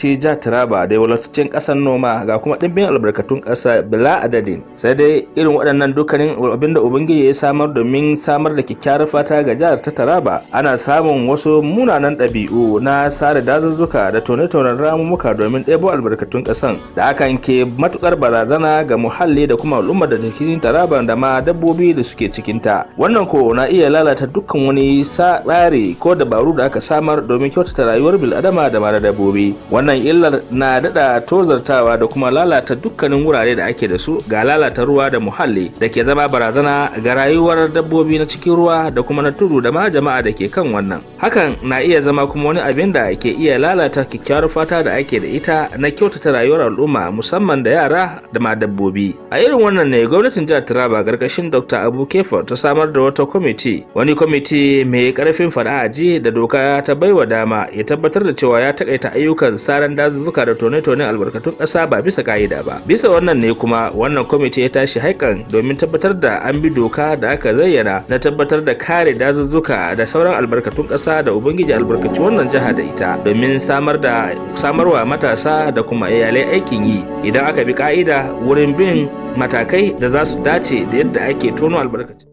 jihar Taraba da wadataccen ƙasar noma ga kuma ɗimbin albarkatun ƙasa bila adadin, sai dai irin waɗannan dukkanin abinda ubangiji ya samar domin samar da kyakkyawar fata ga jihar ta Taraba, ana samun wasu munanan ɗabi'u na sare dazuzzuka da tone-tonen ramumuka domin ɗebo albarkatun ƙasan da hakan ke matukar barazana ga muhalli da kuma al'ummar da cikin Taraba da ma dabbobi da suke cikinta. Wannan ko na iya lalata dukkan wani tsari ko dabaru da aka samar domin kyautata rayuwar bil'adama da ma dabbobi. Wannan illar na dada tozartawa da kuma lalata dukkanin wurare da ake da su, ga lalata ruwa da muhalli da ke zama barazana ga rayuwar dabbobi na cikin ruwa da kuma na tudu da ma jama'a da ke kan wannan. Hakan na iya zama kuma wani abin da ke iya lalata kyakkyawar fata da ake da ita na kyautata rayuwar al'umma musamman da yara da ma dabbobi. A irin wannan ne gwamnatin jihar Taraba gargashin Dr. Abu Kefo ta samar da wani kwamiti mai karfin fada-aji da doka ta baiwa dama ya tabbatar da cewa ya takaita ayyukan saran dazuzzuka da tone-tone albarkatun ƙasa ba bisa ka'ida ba. Bisa wannan ne kuma wannan kwamiti ya tashi haikan domin tabbatar da an bi doka da aka zayyana na tabbatar da kare dazuzzuka da sauran albarkatun ƙasa da ubangiji albarkaci wannan jiha da ita domin samarwa matasa da kuma iyalai aikin yi idan aka bi ka'ida wurin bin matakai da za su dace da yadda ake tono albarkatun.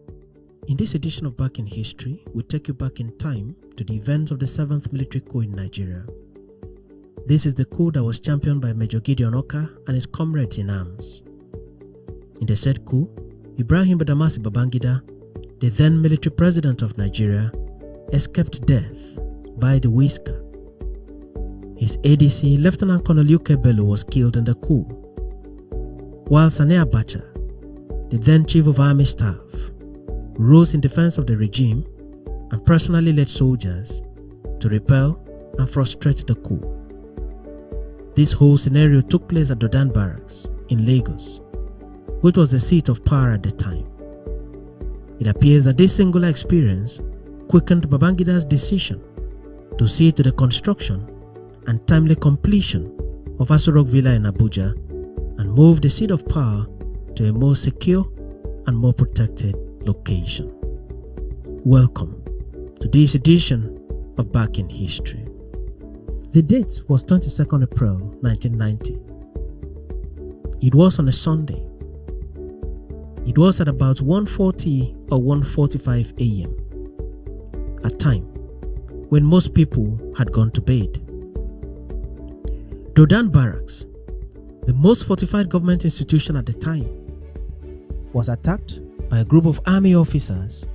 In this edition of Back in History, we take you back in time to the events of the 7th Military Coup in Nigeria. This is the coup that was championed by Major Gideon Oka and his comrades in arms. In the said coup, Ibrahim Badamasi Babangida, the then military president of Nigeria, escaped death by the whisker. His ADC, Lieutenant Colonel UK Bello, was killed in the coup, while Sani Abacha, the then chief of army staff, rose in defense of the regime and personally led soldiers to repel and frustrate the coup. This whole scenario took place at Dodan Barracks in Lagos, which was the seat of power at the time. It appears that this singular experience quickened Babangida's decision to see to the construction and timely completion of Aso Rock Villa in Abuja and move the seat of power to a more secure and more protected location. Welcome to this edition of Back in History. The date was 22nd April 1990. It was on a Sunday. It was at about 1:40 or 1:45 a.m., a time when most people had gone to bed. Dodan Barracks, the most fortified government institution at the time, was attacked by a group of army officers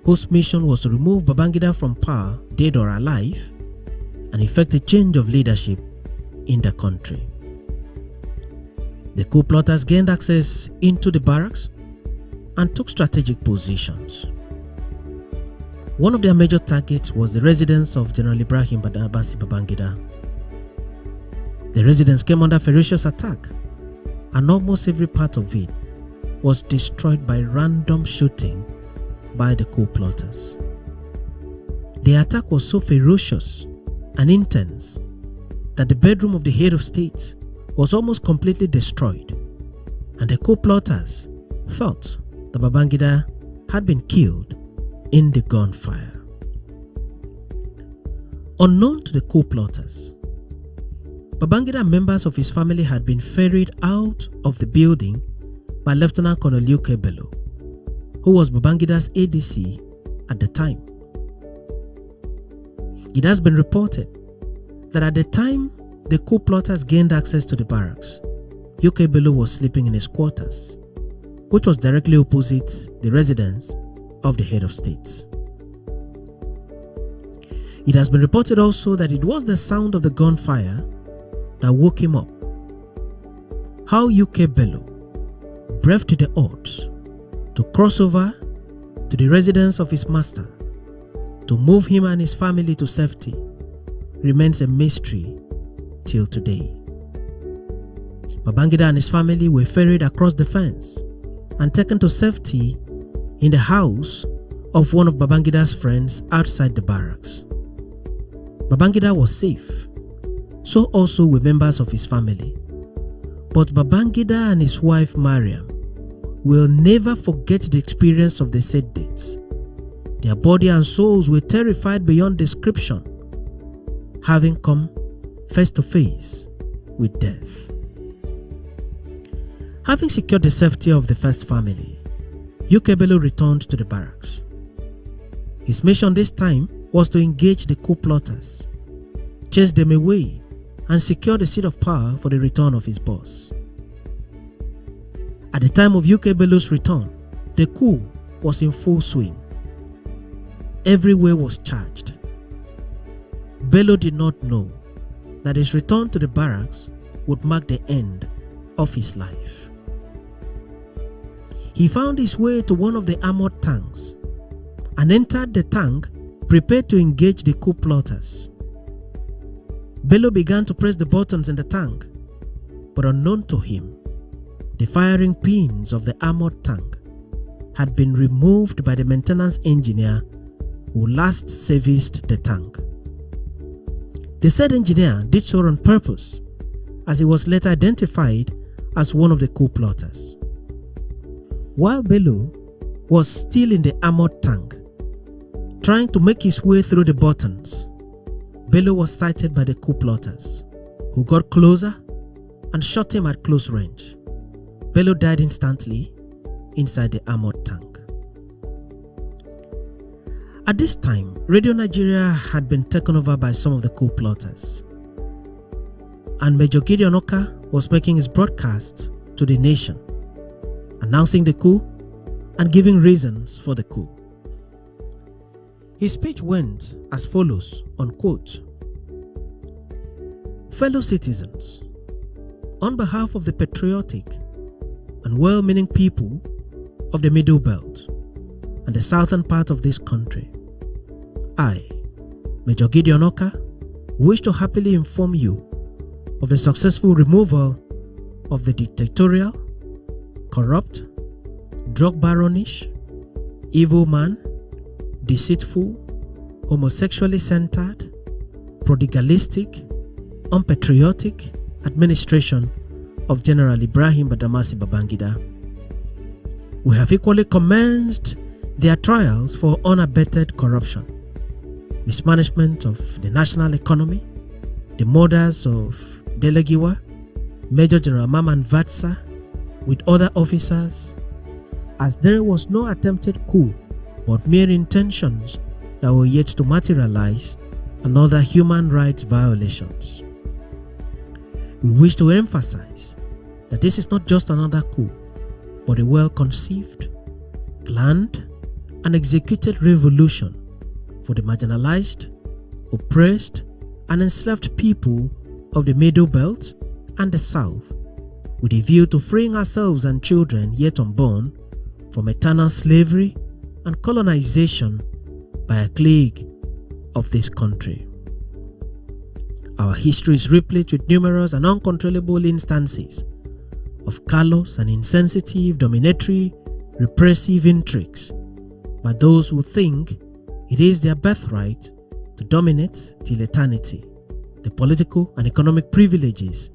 whose mission was to remove Babangida from power, dead or alive, and effect a change of leadership in the country. The coup plotters gained access into the barracks and took strategic positions. One of their major targets was the residence of General Ibrahim Badamasi Babangida. The residence came under ferocious attack, and almost every part of it was destroyed by random shooting by the coup plotters. The attack was so ferocious and intense that the bedroom of the head of state was almost completely destroyed, and the coup plotters thought that Babangida had been killed in the gunfire. Unknown to the coup plotters, Babangida and members of his family had been ferried out of the building by Lieutenant Colonel UK Bello, who was Babangida's ADC at the time. It has been reported that at the time the coup plotters gained access to the barracks, UK Bello was sleeping in his quarters, which was directly opposite the residence of the head of state. It has been reported also that it was the sound of the gunfire that woke him up. How UK Bello braved the odds to cross over to the residence of his master to move him and his family to safety remains a mystery till today. Babangida and his family were ferried across the fence and taken to safety in the house of one of Babangida's friends outside the barracks. Babangida was safe, so also were members of his family. But Babangida and his wife Mariam will never forget the experience of the said dates. Their body and souls were terrified beyond description, having come face to face with death. Having secured the safety of the first family, UK Bello returned to the barracks. His mission this time was to engage the coup plotters, chase them away, and secure the seat of power for the return of his boss. At the time of UK Bello's return, the coup was in full swing. Everywhere was charged. Bello did not know that his return to the barracks would mark the end of his life. He found his way to one of the armored tanks and entered the tank prepared to engage the coup plotters. Bello began to press the buttons in the tank, but unknown to him, the firing pins of the armored tank had been removed by the maintenance engineer who last serviced the tank. The said engineer did so on purpose, as he was later identified as one of the coup plotters. While Bello was still in the armored tank, trying to make his way through the buttons, Bello was sighted by the coup plotters, who got closer and shot him at close range. Bello died instantly inside the armored tank. At this time, Radio Nigeria had been taken over by some of the coup plotters, and Major Gideon Oka was making his broadcast to the nation, announcing the coup and giving reasons for the coup. His speech went as follows, unquote, "Fellow citizens, on behalf of the patriotic and well-meaning people of the Middle Belt and the southern part of this country, I, Major Gideon Oka, wish to happily inform you of the successful removal of the dictatorial, corrupt, drug baronish, evil man, deceitful, homosexually centered, prodigalistic, unpatriotic administration of General Ibrahim Badamasi Babangida. We have equally commenced their trials for unabated corruption, mismanagement of the national economy, the murders of Delegiwa, Major General Maman Vatsa, with other officers, as there was no attempted coup but mere intentions that were yet to materialize, and other human rights violations. We wish to emphasize that this is not just another coup, but a well-conceived, planned, and executed revolution for the marginalized, oppressed, and enslaved people of the Middle Belt and the South, with a view to freeing ourselves and children yet unborn from eternal slavery and colonization by a clique of this country. Our history is replete with numerous and uncontrollable instances of callous and insensitive, dominatory, repressive intrigues by those who think it is their birthright to dominate till eternity the political and economic privileges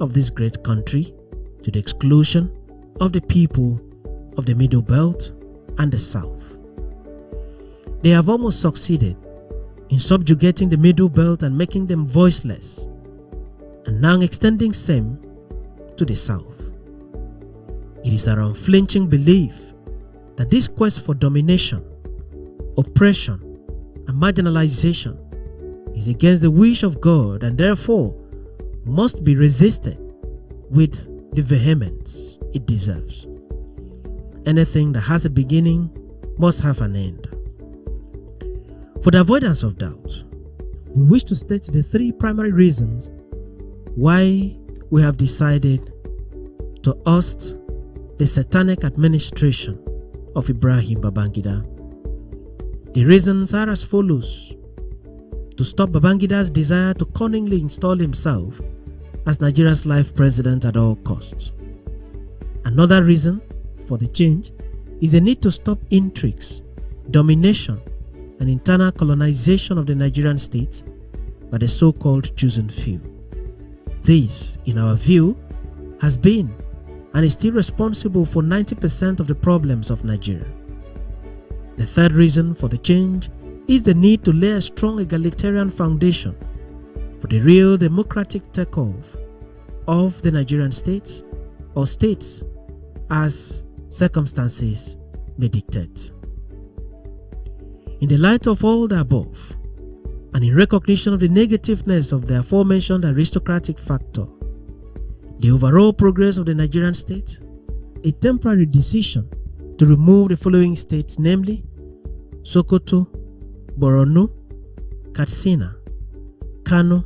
of this great country, to the exclusion of the people of the Middle Belt and the South. They have almost succeeded in subjugating the Middle Belt and making them voiceless, and now extending same to the South. It is our unflinching belief that this quest for domination, oppression, and marginalization is against the wish of God, and therefore must be resisted with the vehemence it deserves. Anything that has a beginning must have an end. For the avoidance of doubt, we wish to state the three primary reasons why we have decided to oust the satanic administration of Ibrahim Babangida. The reasons are as follows: to stop Babangida's desire to cunningly install himself as Nigeria's life president at all costs. Another reason for the change is the need to stop intrigues, domination, and internal colonization of the Nigerian state by the so-called chosen few. This, in our view, has been and is still responsible for 90% of the problems of Nigeria. The third reason for the change is the need to lay a strong egalitarian foundation for the real democratic takeoff of the Nigerian state or states as circumstances may dictate. In the light of all the above, and in recognition of the negativeness of the aforementioned aristocratic factor, the overall progress of the Nigerian state, a temporary decision to remove the following states, namely Sokoto, Borno, Katsina, Kano,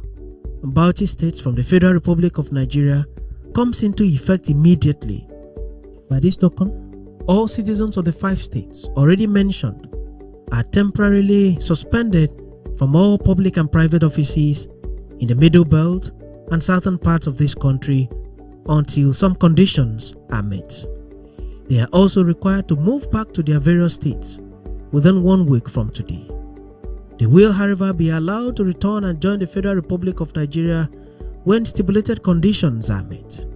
and Bauchi states from the Federal Republic of Nigeria comes into effect immediately. By this token, all citizens of the 5 states already mentioned are temporarily suspended from all public and private offices in the Middle Belt and southern parts of this country until some conditions are met. They are also required to move back to their various states within 1 week from today. They will, however, be allowed to return and join the Federal Republic of Nigeria when stipulated conditions are met.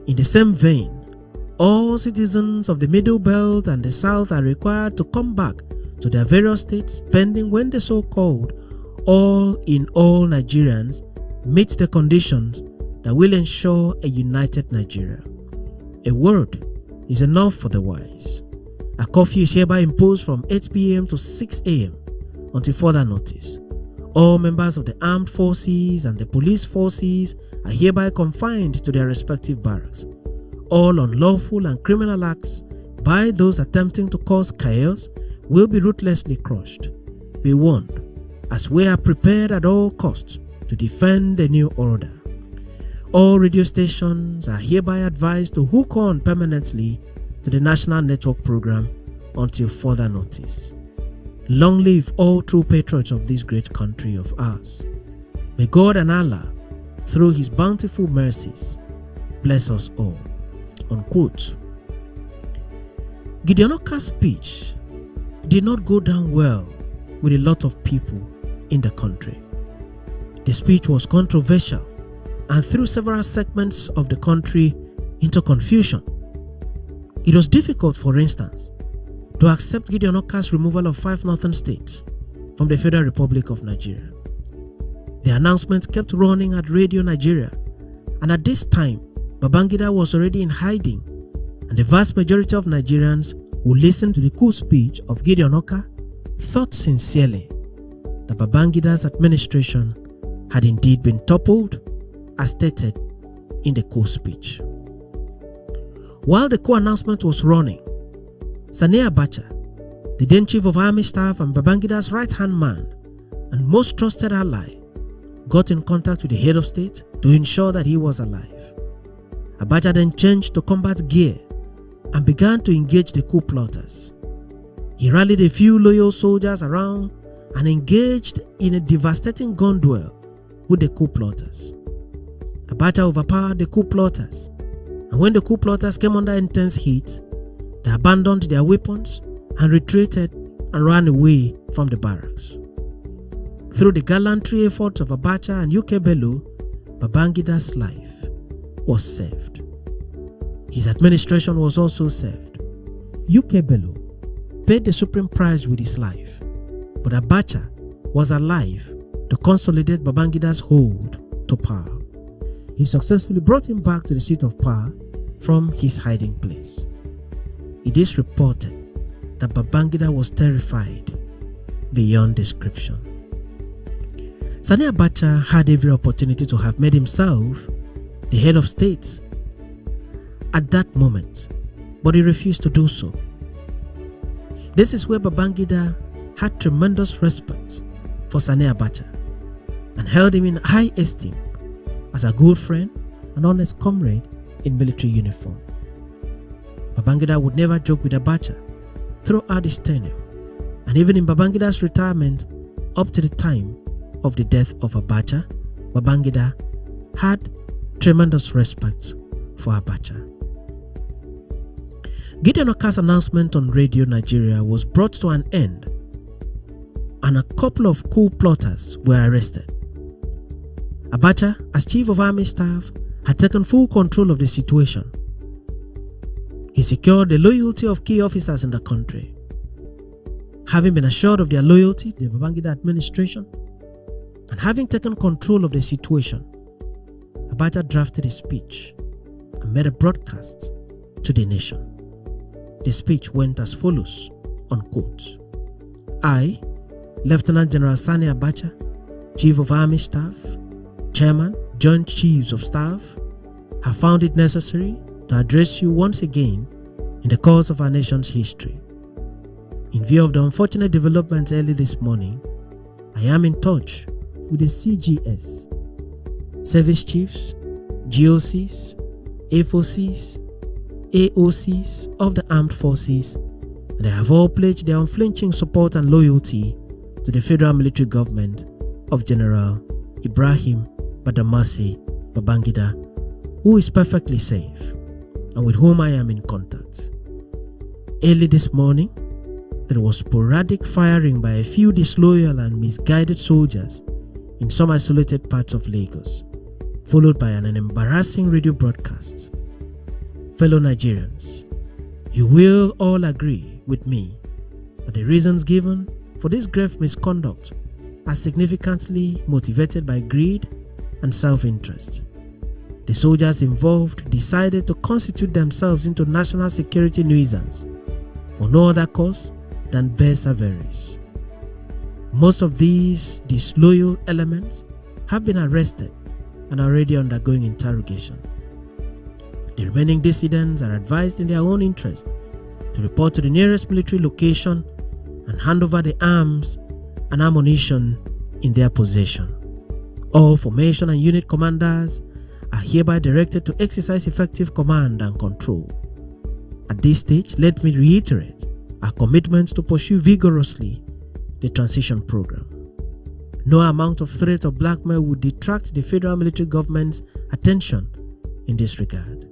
In the same vein, all citizens of the Middle Belt and the South are required to come back to their various states pending when the so-called all-in-all Nigerians meet the conditions that will ensure a united Nigeria. A word is enough for the wise. A curfew is hereby imposed from 8 p.m. to 6 a.m. until further notice. All members of the armed forces and the police forces are hereby confined to their respective barracks. All unlawful and criminal acts by those attempting to cause chaos will be ruthlessly crushed. Be warned, as we are prepared at all costs to defend the new order. All radio stations are hereby advised to hook on permanently to the National Network Program until further notice. Long live all true patriots of this great country of ours. May God and Allah, through His bountiful mercies, bless us all. Unquote. Gideon Oka's speech did not go down well with a lot of people in the country. The speech was controversial and threw several segments of the country into confusion. It was difficult, for instance, to accept Gideon Oka's removal of 5 northern states from the Federal Republic of Nigeria. The announcement kept running at Radio Nigeria, and at this time, Babangida was already in hiding, and the vast majority of Nigerians who listened to the coup speech of Gideon Oka thought sincerely that Babangida's administration had indeed been toppled as stated in the coup speech. While the coup announcement was running, Sani Abacha, the then Chief of Army Staff and Babangida's right-hand man and most trusted ally, got in contact with the head of state to ensure that he was alive. Abacha then changed to combat gear and began to engage the coup plotters. He rallied a few loyal soldiers around and engaged in a devastating gun duel with the coup plotters. Abacha overpowered the coup plotters, and when the coup plotters came under intense heat, they abandoned their weapons and retreated and ran away from the barracks. Through the gallantry efforts of Abacha and UK Bello, Babangida's life was saved. His administration was also saved. UK Bello paid the supreme price with his life, but Abacha was alive to consolidate Babangida's hold to power. He successfully brought him back to the seat of power from his hiding place. It is reported that Babangida was terrified beyond description. Sani Abacha had every opportunity to have made himself the head of state at that moment, but he refused to do so. This is where Babangida had tremendous respect for Sani Abacha and held him in high esteem as a good friend and honest comrade in military uniform. Babangida would never joke with Abacha throughout his tenure, and even in Babangida's retirement up to the time of the death of Abacha, Babangida had tremendous respect for Abacha. Gideon Oka's announcement on Radio Nigeria was brought to an end, and a couple of coup plotters were arrested. Abacha, as Chief of Army Staff, had taken full control of the situation. He secured the loyalty of key officers in the country. Having been assured of their loyalty to the Babangida administration And having taken control of the situation, Abacha drafted a speech and made a broadcast to the nation. The speech went as follows, unquote. I, Lieutenant General Sani Abacha, Chief of Army Staff, Chairman, Joint Chiefs of Staff, have found it necessary to address you once again in the course of our nation's history. In view of the unfortunate developments early this morning, I am in touch with the CGS, Service Chiefs, GOCs, FOCs, AOCs of the Armed Forces, and they have all pledged their unflinching support and loyalty to the federal military government of General Ibrahim Badamasi Babangida, who is perfectly safe and with whom I am in contact. Early this morning, there was sporadic firing by a few disloyal and misguided soldiers in some isolated parts of Lagos, followed by an embarrassing radio broadcast. Fellow Nigerians, you will all agree with me that the reasons given for this grave misconduct are significantly motivated by greed and self-interest. The soldiers involved decided to constitute themselves into national security nuisance for no other cause than base avarice. Most of these disloyal elements have been arrested and are already undergoing interrogation. The remaining dissidents are advised in their own interest to report to the nearest military location and hand over the arms and ammunition in their possession. All formation and unit commanders are hereby directed to exercise effective command and control. At this stage, let me reiterate our commitment to pursue vigorously the transition program. No amount of threat or blackmail would detract the federal military government's attention in this regard.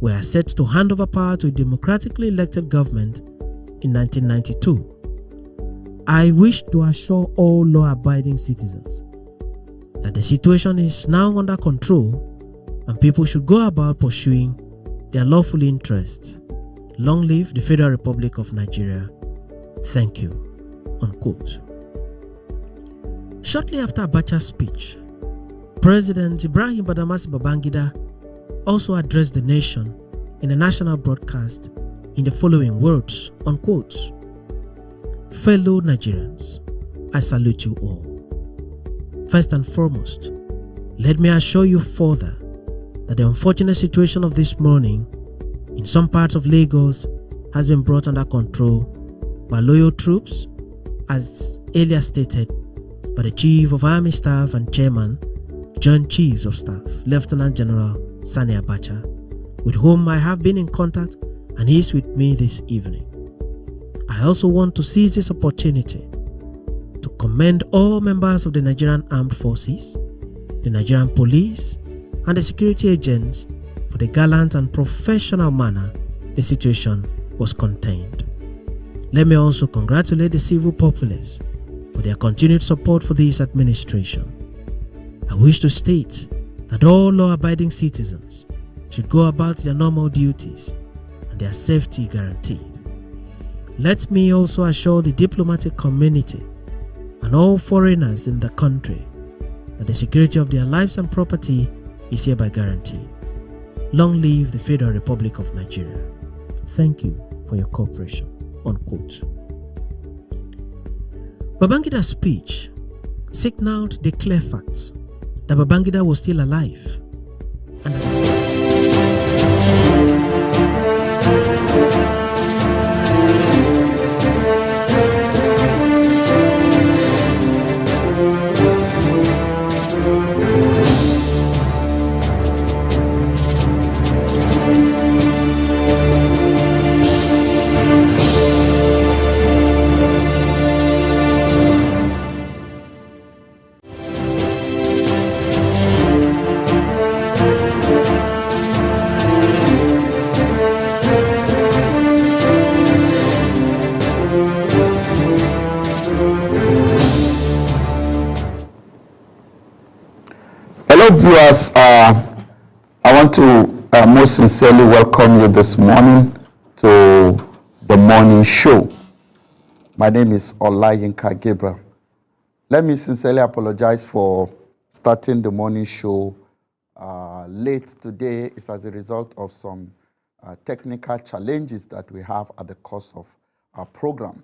We are set to hand over power to a democratically elected government in 1992. I wish to assure all law-abiding citizens that the situation is now under control and people should go about pursuing their lawful interests. Long live the Federal Republic of Nigeria. Thank you. Unquote. Shortly after Abacha's speech, President Ibrahim Badamasi Babangida also addressed the nation in a national broadcast in the following words, unquote. Fellow Nigerians, I salute you all. First and foremost, let me assure you further that the unfortunate situation of this morning in some parts of Lagos has been brought under control by loyal troops, as earlier stated by the Chief of Army Staff and Chairman, Joint Chiefs of Staff, Lieutenant General Sani Abacha, with whom I have been in contact and he is with me this evening. I also want to seize this opportunity to commend all members of the Nigerian Armed Forces, the Nigerian Police, and the security agents for the gallant and professional manner the situation was contained. Let me also congratulate the civil populace for their continued support for this administration. I wish to state that all law-abiding citizens should go about their normal duties and their safety guaranteed. Let me also assure the diplomatic community and all foreigners in the country that the security of their lives and property is hereby guaranteed. Long live the Federal Republic of Nigeria. Thank you for your cooperation. Unquote. Babangida's speech signaled the clear fact that Babangida was still alive and viewers, I want to most sincerely welcome you this morning to the morning show. My name is Olayinka Gabriel. Let me sincerely apologize for starting the morning show late today. It's as a result of some technical challenges that we have at the course of our program.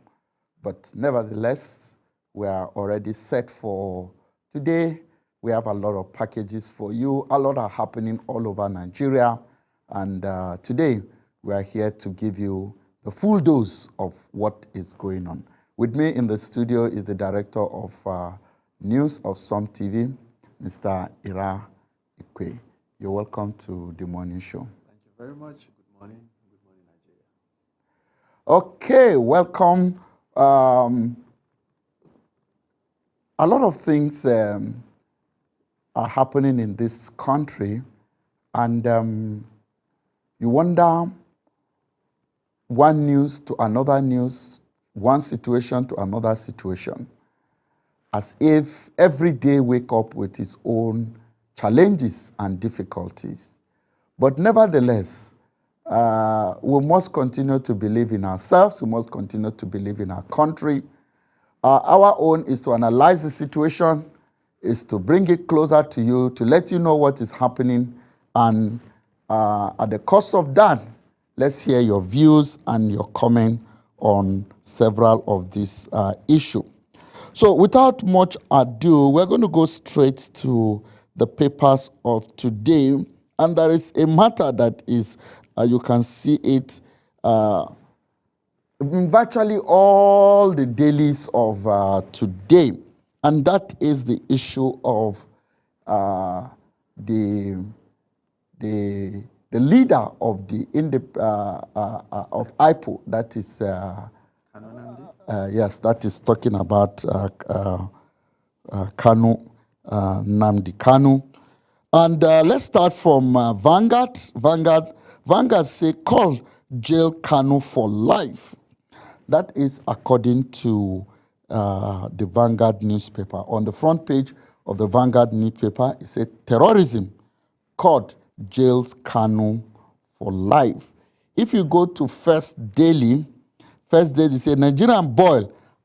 But nevertheless, we are already set for today. We have a lot of packages for you. A lot are happening all over Nigeria. And today, we are here to give you the full dose of what is going on. With me in the studio is the director of news of Som TV, Mr. Ira Ikwe. You're welcome to the morning show. Thank you very much. Good morning. Good morning, Nigeria. Okay, welcome. A lot of things are happening in this country, and you wonder one news to another news, one situation to another situation, as if every day wake up with its own challenges and difficulties. But nevertheless, we must continue to believe in ourselves. We must continue to believe in our country. Our own is to analyze the situation, is to bring it closer to you, to let you know what is happening. And at the cost of that, let's hear your views and your comment on several of these issues. So without much ado, we're going to go straight to the papers of today. And there is a matter that is, you can see it in virtually all the dailies of today. And that is the issue of the leader of the of IPO, that is yes, that is talking about Kanu, Nnamdi Kanu. And let's start from Vanguard. Vanguard say call jail Kanu for life. That is according to the Vanguard newspaper. On the front page of the Vanguard newspaper, it said terrorism court jails Kanu for life. If you go to First Daily, they say Nigerian boy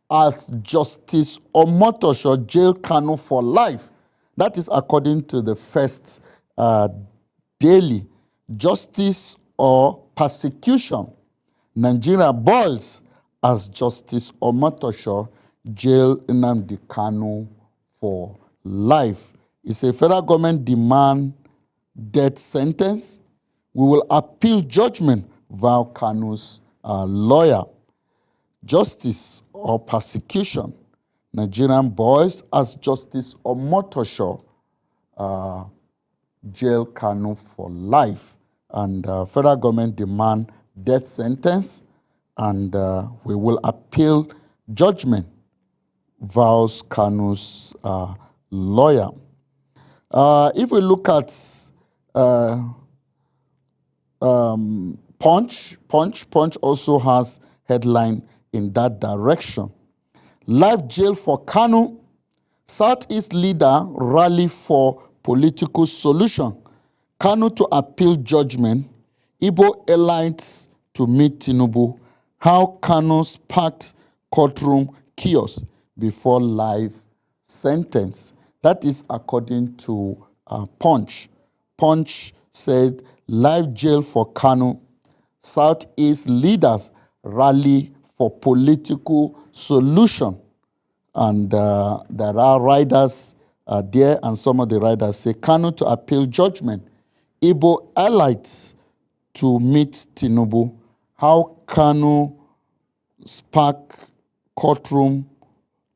as Justice Omotosho jail Kanu for life. That is according to the First Daily. Justice or persecution. Nigerian boys as Justice Omotosho jail Nnamdi Kanu for life. It's a federal government demand death sentence. We will appeal judgment via Kanu's lawyer. Justice or persecution. Nigerian boys as Justice Omotosho jail Kanu for life. And federal government demand death sentence, and we will appeal judgment, vows Kanu's lawyer. If we look at Punch also has headline in that direction. Life jail for Kanu. Southeast leader rally for political solution. Kanu to appeal judgment. Igbo elites to meet Tinubu. How Kanu sparked courtroom chaos before life sentence. That is according to Punch. Punch said life jail for Kanu. Southeast leaders rally for political solution. And there are riders there, and some of the riders say Kanu to appeal judgment. Igbo elites to meet Tinubu. How Kanu spark courtroom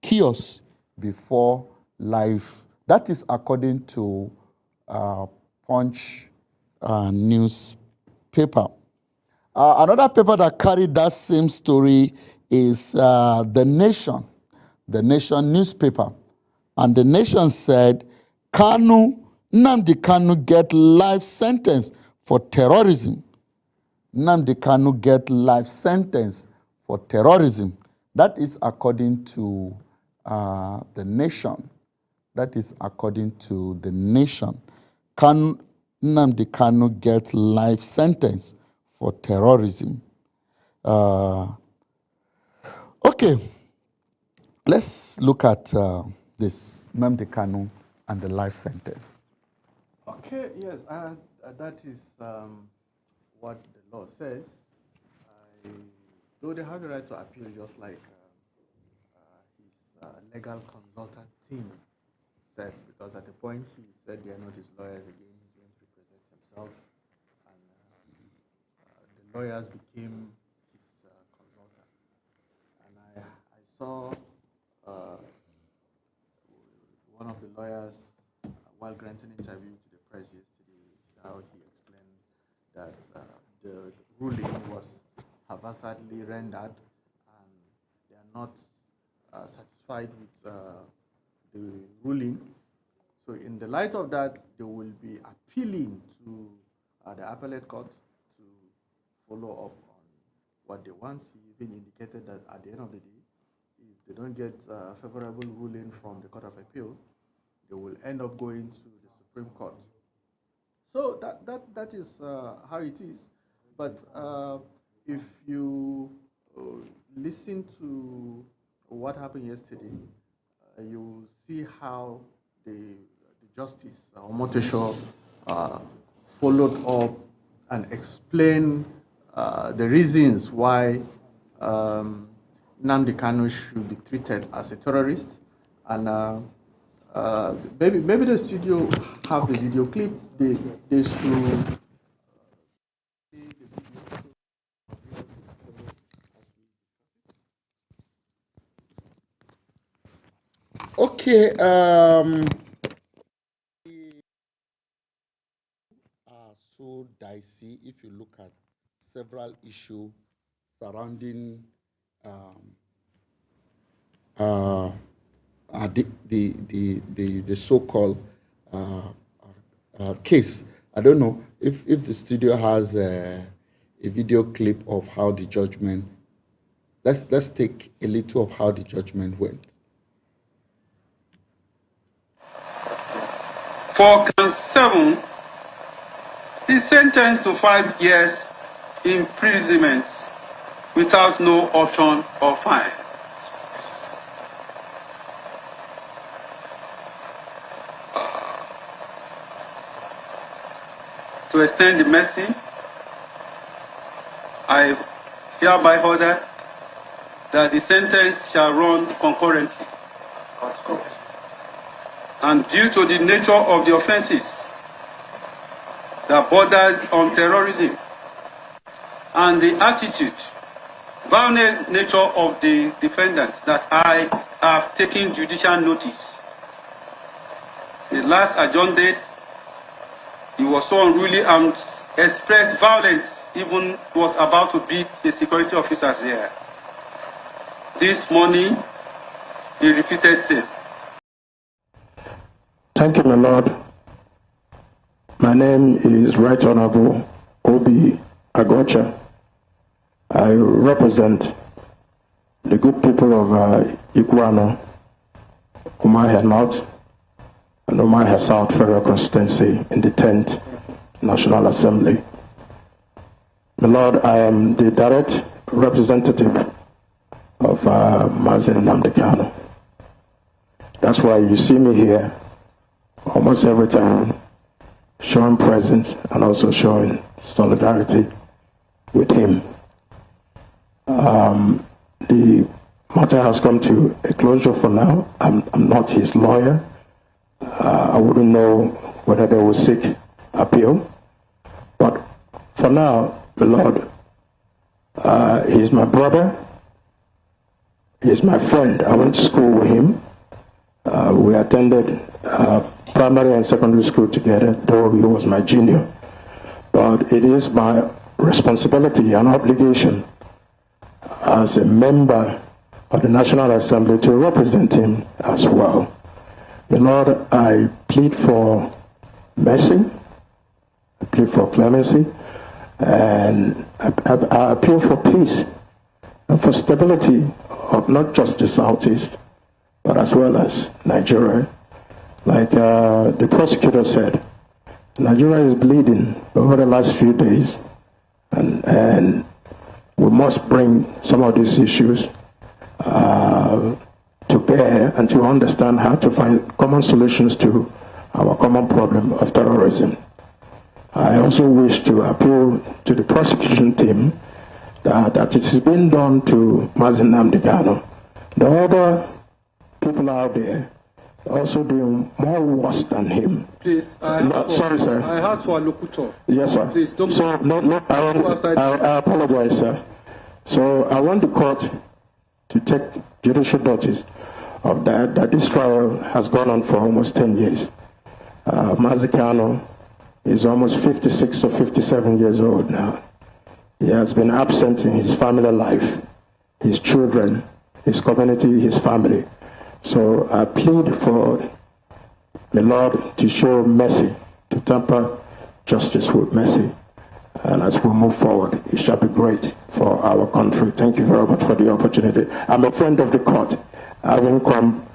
chaos before life. That is according to Punch newspaper. Another paper that carried that same story is The Nation newspaper. And The Nation said, Nnamdi Kanu get life sentence for terrorism. Nnamdi Kanu get life sentence for terrorism. That is according to The Nation. That is according to The Nation. Nnamdi Kanu get life sentence for terrorism. Okay, let's look at this Nnamdi Kanu and the life sentence? Okay, yes, that is what the law says. Though they have the right to appeal, just like his legal consultant team said, because at the point he said they are not his lawyers again, he's going to represent himself, and the lawyers became his consultants. And I saw one of the lawyers, while granting an interview to the press yesterday, how he explained that the ruling was haphazardly rendered, and they are not satisfied with the ruling. So in the light of that, they will be appealing to the appellate court to follow up on what they want. He even indicated that at the end of the day, if they don't get a favorable ruling from the Court of Appeal, they will end up going to the Supreme Court. So that is how it is. But if you listen to what happened yesterday, you will see how the Justice Omotosho followed up and explained the reasons why Nnamdi Kanu should be treated as a terrorist. And maybe the studio have the video clip. They should. Okay. Are so dicey if you look at several issues surrounding the so-called case. I don't know if the studio has a video clip of how the judgment. Let's take a little of how the judgment went. For count 7, he's sentenced to 5 years imprisonment without no option or fine. To extend the mercy, I hereby order that the sentence shall run concurrently. And due to the nature of the offenses that borders on terrorism and the attitude, violent nature of the defendants that I have taken judicial notice. The last adjourned date, he was so unruly and expressed violence, even was about to beat the security officers there. This morning, he repeated same. Thank you, my Lord. My name is Right Honorable Obi Agocha. I represent the good people of Iguano, Umuahia North, and Umuahia South Federal Constituency in the 10th National Assembly. My Lord, I am the direct representative of Mazi Nnamdi Kanu. That's why you see me here almost every time, showing presence and also showing solidarity with him. The matter has come to a closure for now. I'm not his lawyer. I wouldn't know whether they will seek appeal. But for now, my Lord, he's my brother. He's my friend. I went to school with him. We attended primary and secondary school together, though he was my junior. But it is my responsibility and obligation as a member of the National Assembly to represent him as well. My Lord, I plead for mercy, I plead for clemency, and I appeal for peace and for stability of not just the Southeast, but as well as Nigeria. Like the prosecutor said, Nigeria is bleeding over the last few days, and we must bring some of these issues to to bear and to understand how to find common solutions to our common problem of terrorism. I also wish to appeal to the prosecution team that it is being done to Mazi Nnamdi Kanu. The other people out there are also doing more worse than him. Please, sorry, sir. I asked for a locutor. Yes, sir. Please, don't so, I apologize, sir. So I want the court to take judicial notice of that this trial has gone on for almost 10 years. Mazi Kanu is almost 56 or 57 years old now. He has been absent in his family life, his children, his community, his family. So I plead for the Lord to show mercy, to temper justice with mercy. And as we move forward, it shall be great for our country. Thank you very much for the opportunity. I'm a friend of the court, having come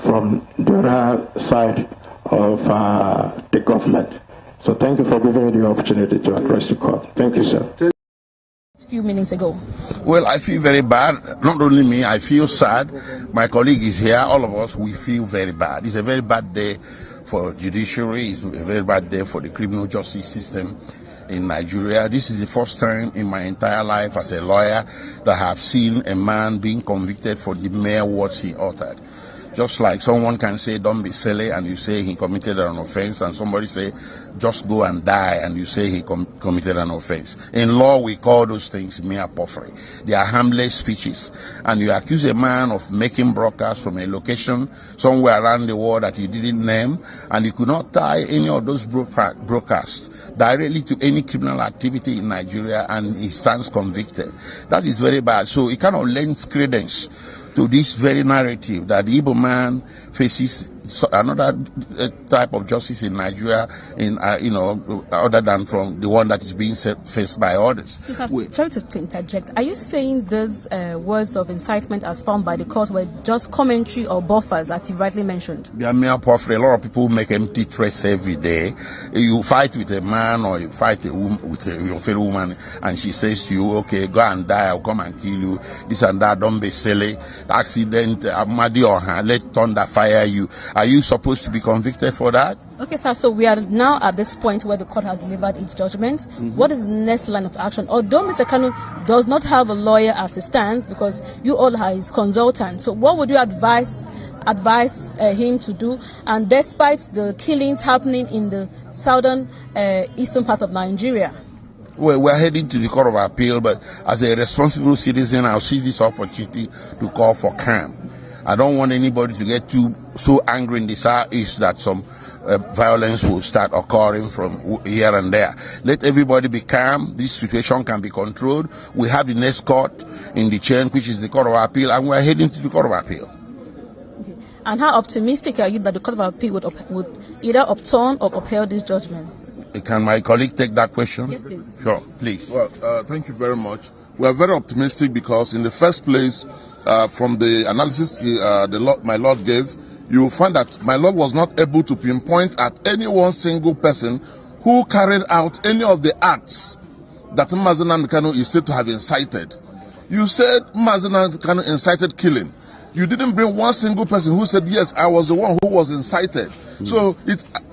from the other side of the government. So thank you for giving me the opportunity to address the court. Thank you, sir. A few minutes ago. Well, I feel very bad. Not only me, I feel sad. My colleague is here. All of us, we feel very bad. It's a very bad day for judiciary. It's a very bad day for the criminal justice system in Nigeria. This is the first time in my entire life as a lawyer that I have seen a man being convicted for the mere words he uttered. Just like someone can say, don't be silly, and you say he committed an offense, and somebody say, just go and die, and you say he committed an offense. In law, we call those things mere puffery. They are harmless speeches. And you accuse a man of making broadcasts from a location somewhere around the world that he didn't name, and you could not tie any of those broadcasts directly to any criminal activity in Nigeria, and he stands convicted. That is very bad. So it kind of lends credence to this very narrative that the Igbo man faces another type of justice in Nigeria, other than from the one that is being faced by others. Sorry to interject. Are you saying those words of incitement as found by the court were just commentary or buffers, as you rightly mentioned? They are mere puffery. A lot of people make empty threats every day. You fight with a man or you fight with your fellow woman, and she says to you, okay, go and die, I'll come and kill you, this and that, don't be silly. Accident, let thunder fire you. Are you supposed to be convicted for that? Okay, sir, so we are now at this point where the court has delivered its judgment. Mm-hmm. What is the next line of action? Although Mr. Kanu does not have a lawyer as he stands, because you all are his consultants, so what would you advise him to do? And despite the killings happening in the southern eastern part of Nigeria? Well, we're heading to the Court of Appeal, but as a responsible citizen, I'll see this opportunity to call for calm. I don't want anybody to get so angry in the Southeast that some violence will start occurring from here and there. Let everybody be calm. This situation can be controlled. We have the next court in the chain, which is the Court of Appeal, and we're heading to the Court of Appeal. Okay. And how optimistic are you that the Court of Appeal would either upturn or upheld this judgment? Can my colleague take that question? Yes, please. Sure, please. Well, thank you very much. We are very optimistic because in the first place, from the analysis my Lord gave, you will find that my Lord was not able to pinpoint at any one single person who carried out any of the acts that Mazi Nnamdi Kanu is said to have incited. You said Mazi Nnamdi Kanu incited killing. You didn't bring one single person who said, yes, I was the one who was incited. Mm. So,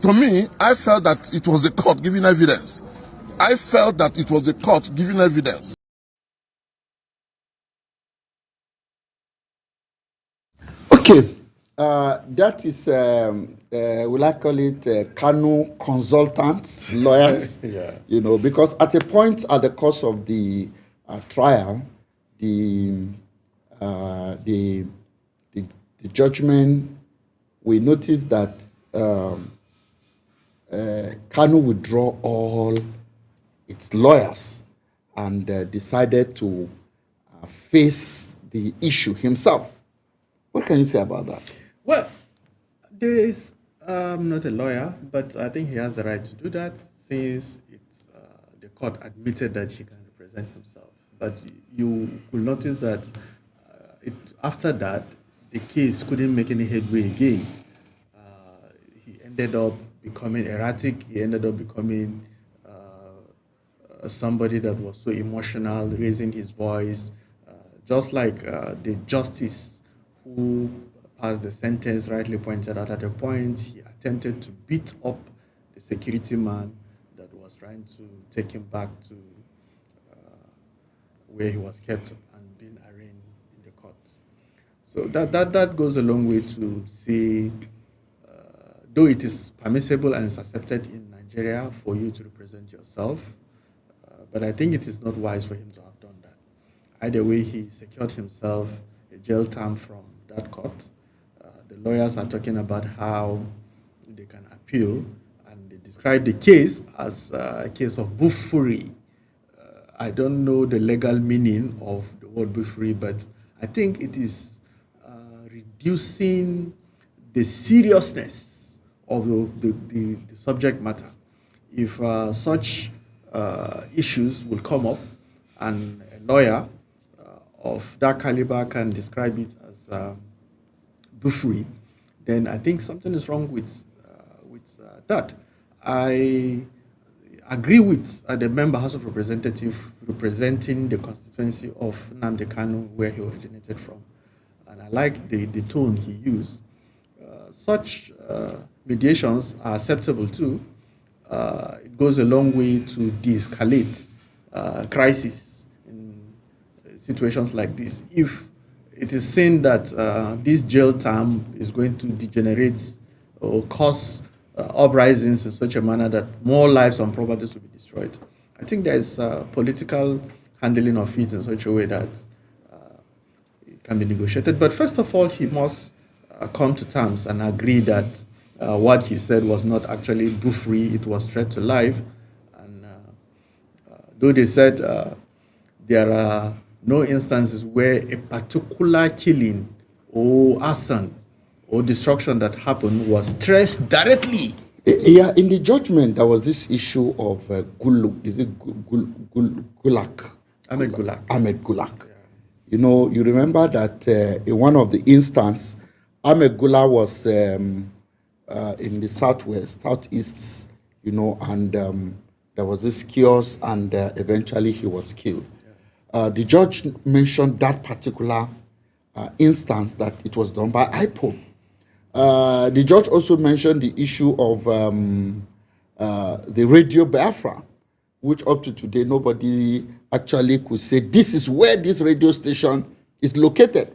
to me, I felt that it was the court giving evidence. Okay, that is, will I call it Kanu consultants, lawyers? Yeah. Because at a point at the course of the trial, the judgment, we noticed that Kanu withdrew all its lawyers and decided to face the issue himself. What can you say about that? Well, there is not a lawyer, but I think he has the right to do that since the court admitted that he can represent himself. But you will notice that after that, the case couldn't make any headway again. He ended up becoming erratic. He ended up becoming somebody that was so emotional, raising his voice, just like the justice who as the sentence rightly pointed out, at a point he attempted to beat up the security man that was trying to take him back to where he was kept and being arraigned in the courts. So that goes a long way to say, though it is permissible and is accepted in Nigeria for you to represent yourself, but I think it is not wise for him to have done that. Either way, he secured himself a jail term from that court. The lawyers are talking about how they can appeal, and they describe the case as a case of buffoonery. I don't know the legal meaning of the word buffoonery, but I think it is reducing the seriousness of the subject matter. If such issues will come up and a lawyer of that caliber can describe it as buffoonery, then I think something is wrong with that. I agree with the member House of Representatives representing the constituency of Nnamdi Kanu, where he originated from. And I like the tone he used. Such mediations are acceptable too. It goes a long way to de-escalate crisis in situations like this. If it is seen that this jail term is going to degenerate or cause uprisings in such a manner that more lives and properties will be destroyed, I think there is political handling of it in such a way that it can be negotiated. But first of all, he must come to terms and agree that what he said was not actually buffoonery, it was threat to life. And though they said there are no instances where a particular killing or arson or destruction that happened was traced directly. Yeah, in the judgment, there was this issue of Gulak. Is it Gulak? Ahmed Gulak. Ahmed Gulak. Yeah. You know, you remember that in one of the instances, Ahmed Gulak was in the southeast, you know, and there was this chaos, and eventually he was killed. Yeah. The judge mentioned that particular instance that it was done by IPOB. The judge also mentioned the issue of the Radio Biafra, which up to today nobody actually could say this is where this radio station is located.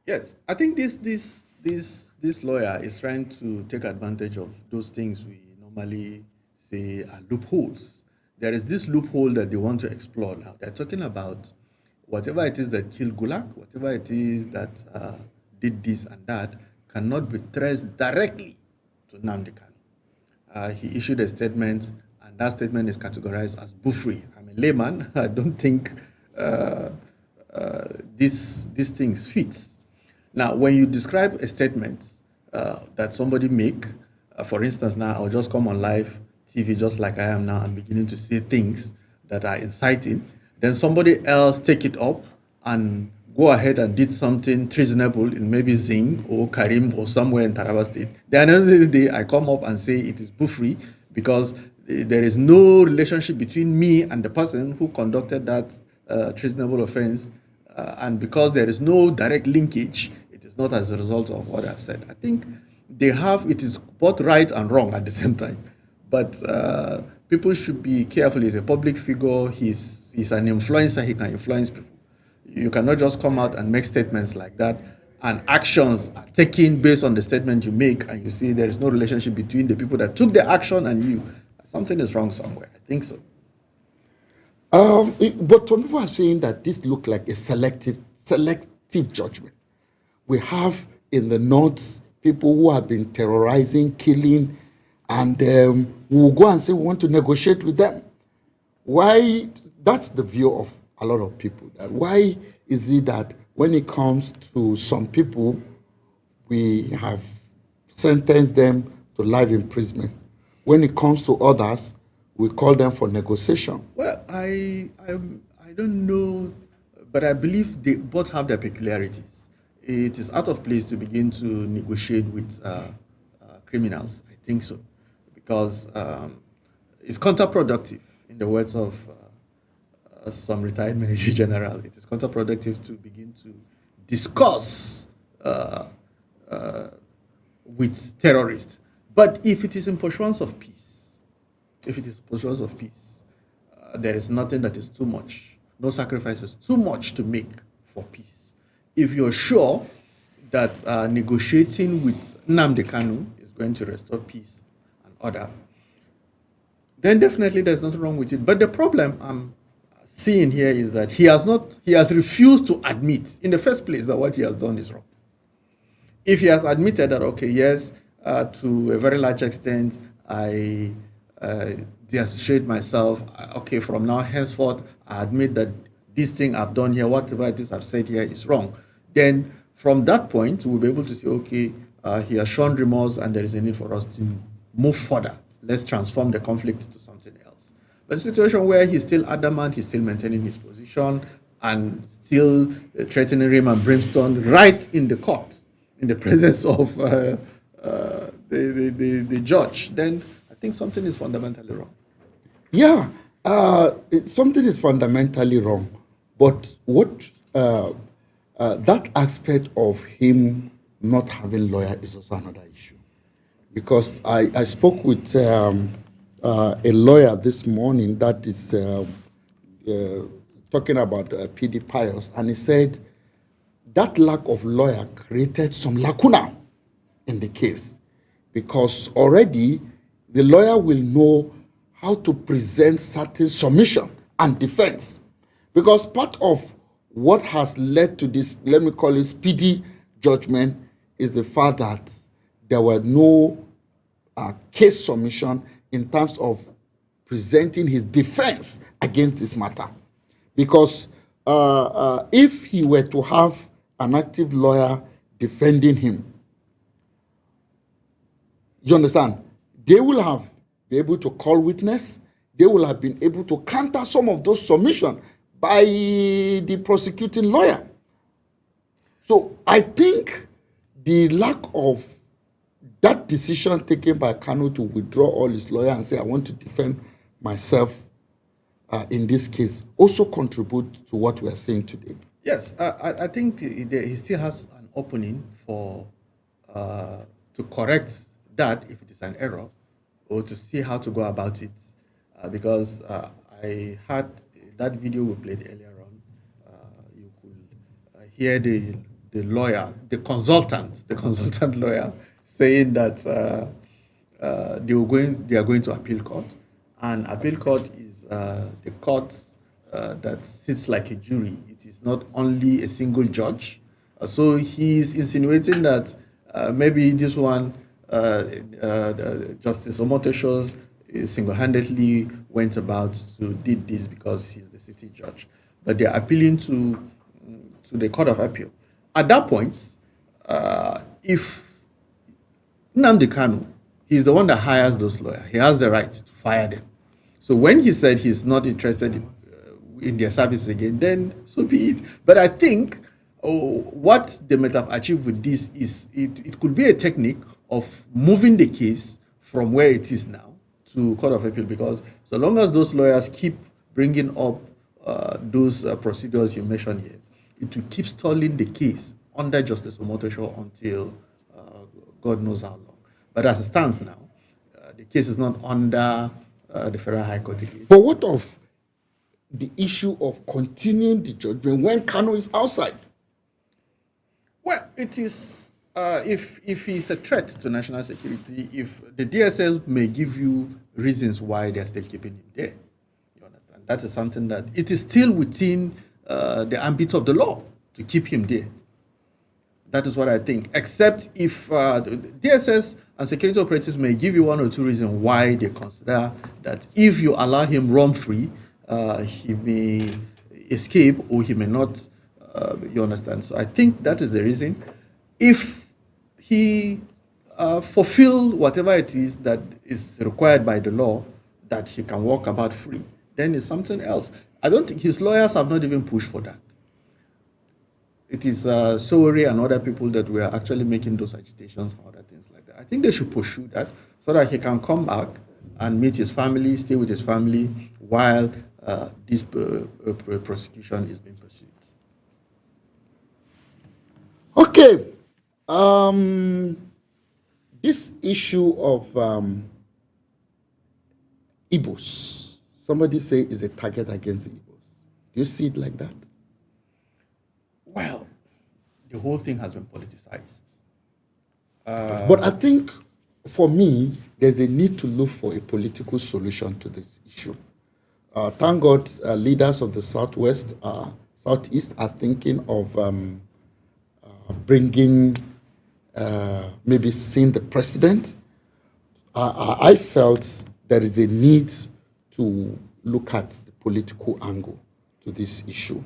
Yes, I think this lawyer is trying to take advantage of those things we normally say are loopholes. There is this loophole that they want to explore now. They're talking about whatever it is that killed Gulak, whatever it is that did this and that, cannot be traced directly to Nnamdi Kanu. He issued a statement, and that statement is categorized as buffoonery. I'm a layman. I don't think these things fit. Now, when you describe a statement that somebody make, for instance, now I'll just come on live TV just like I am now and beginning to say things that are inciting, then somebody else take it up and go ahead and did something treasonable in maybe Zing or Karim or somewhere in Taraba State. Then another day I come up and say it is buffoonery because there is no relationship between me and the person who conducted that treasonable offense, and because there is no direct linkage, it is not as a result of what I've said. I think it is both right and wrong at the same time. But people should be careful. He's a public figure. He's an influencer. He can influence people. You cannot just come out and make statements like that, and actions are taken based on the statement you make, and you see there is no relationship between the people that took the action and you. Something is wrong somewhere. I think so. But some people are saying that this looked like a selective judgment. We have in the north people who have been terrorizing, killing, and we will go and say we want to negotiate with them. Why? That's the view of a lot of people. That why is it that when it comes to some people, we have sentenced them to life imprisonment? When it comes to others, we call them for negotiation. Well, I don't know, but I believe they both have their peculiarities. It is out of place to begin to negotiate with criminals. I think so, because it's counterproductive, in the words of some retired military general. It is counterproductive to begin to discuss with terrorists. But if it is in pursuance of peace, there is nothing that is too much. No sacrifice is too much to make for peace. If you're sure that negotiating with Nnamdi Kanu is going to restore peace and order, then definitely there's nothing wrong with it. But the problem I'm seeing here is that he has refused to admit in the first place that what he has done is wrong. If he has admitted that, okay, yes, to a very large extent, I deassociate myself, okay, from now henceforth, I admit that this thing I've done here, whatever it is I've said here is wrong, then from that point, we'll be able to say, okay, he has shown remorse and there is a need for us to move further. Let's transform the conflict to something else. But a situation where he's still adamant, he's still maintaining his position and still threatening rain and brimstone right in the court, in the presence of the judge, then I think something is fundamentally wrong. Yeah, something is fundamentally wrong. But what that aspect of him not having lawyer is also another issue. Because I spoke with a lawyer this morning that is talking about PD Pius, and he said that lack of lawyer created some lacuna in the case, because already the lawyer will know how to present certain submission and defense. Because part of what has led to this, let me call it speedy judgment, is the fact that there were no case submission in terms of presenting his defense against this matter. Because if he were to have an active lawyer defending him, you understand, they will have been able to call witness, they will have been able to counter some of those submissions by the prosecuting lawyer. So I think the lack of that decision taken by Kanu to withdraw all his lawyer and say, I want to defend myself in this case, also contribute to what we are saying today. Yes, I think he still has an opening for to correct that if it is an error, or to see how to go about it. Because I had that video we played earlier on. You could hear the lawyer, the consultant lawyer, saying that they are going to appeal court, and appeal court is the court that sits like a jury. It is not only a single judge. So he's insinuating that maybe this one, Justice Omotosho, single-handedly went about to did this because he's the city judge. But they're appealing to the Court of Appeal. At that point, if Nnamdi Kanu, he's the one that hires those lawyers, he has the right to fire them. So when he said he's not interested in their service again, then so be it. But I think what they might have achieved with this is it could be a technique of moving the case from where it is now to Court of Appeal, because so long as those lawyers keep bringing up those procedures you mentioned here, it will keep stalling the case under Justice Omotosho until God knows how long. But as it stands now, the case is not under the Federal High Court. But what of the issue of continuing the judgment when Kanu is outside? Well, it is, if he's a threat to national security, if the DSS may give you reasons why they're still keeping him there, you understand? That is something that it is still within the ambit of the law to keep him there. That is what I think, except if DSS and security operatives may give you one or two reasons why they consider that if you allow him roam free, he may escape or he may not, you understand? So I think that is the reason. If he fulfill whatever it is that is required by the law, that he can walk about free, then it's something else. I don't think his lawyers have not even pushed for that. It is Sowore and other people that were actually making those agitations and other things like that. I think they should pursue that so that he can come back and meet his family, stay with his family while this prosecution is being pursued. Okay. This issue of Igbos, somebody say is a target against the Igbos. Do you see it like that? Well, the whole thing has been politicized. But I think, for me, there's a need to look for a political solution to this issue. Thank God, leaders of the Southwest, Southeast are thinking of bringing, maybe seeing the president. I felt there is a need to look at the political angle to this issue,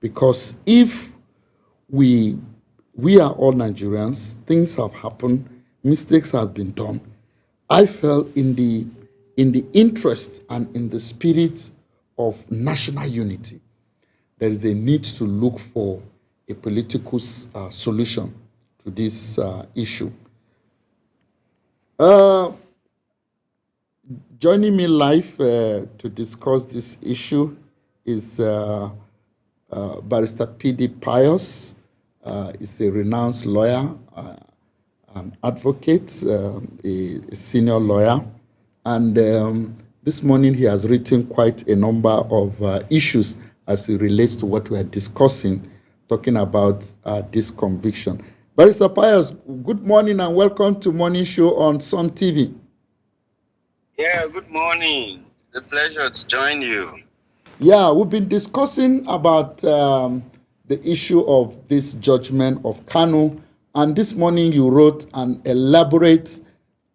because if we are all Nigerians, things have happened, mistakes have been done. I felt in the interest and in the spirit of national unity, there is a need to look for a political solution to this issue. Joining me live to discuss this issue is Barrister P.D. Pius. Is a renowned lawyer, an advocate, a senior lawyer. And this morning he has written quite a number of issues as it relates to what we are discussing, talking about this conviction. Barrister Pius, good morning and welcome to Morning Show on Sun TV. Yeah, good morning. It's a pleasure to join you. Yeah, we've been discussing about the issue of this judgment of Kanu, and this morning you wrote an elaborate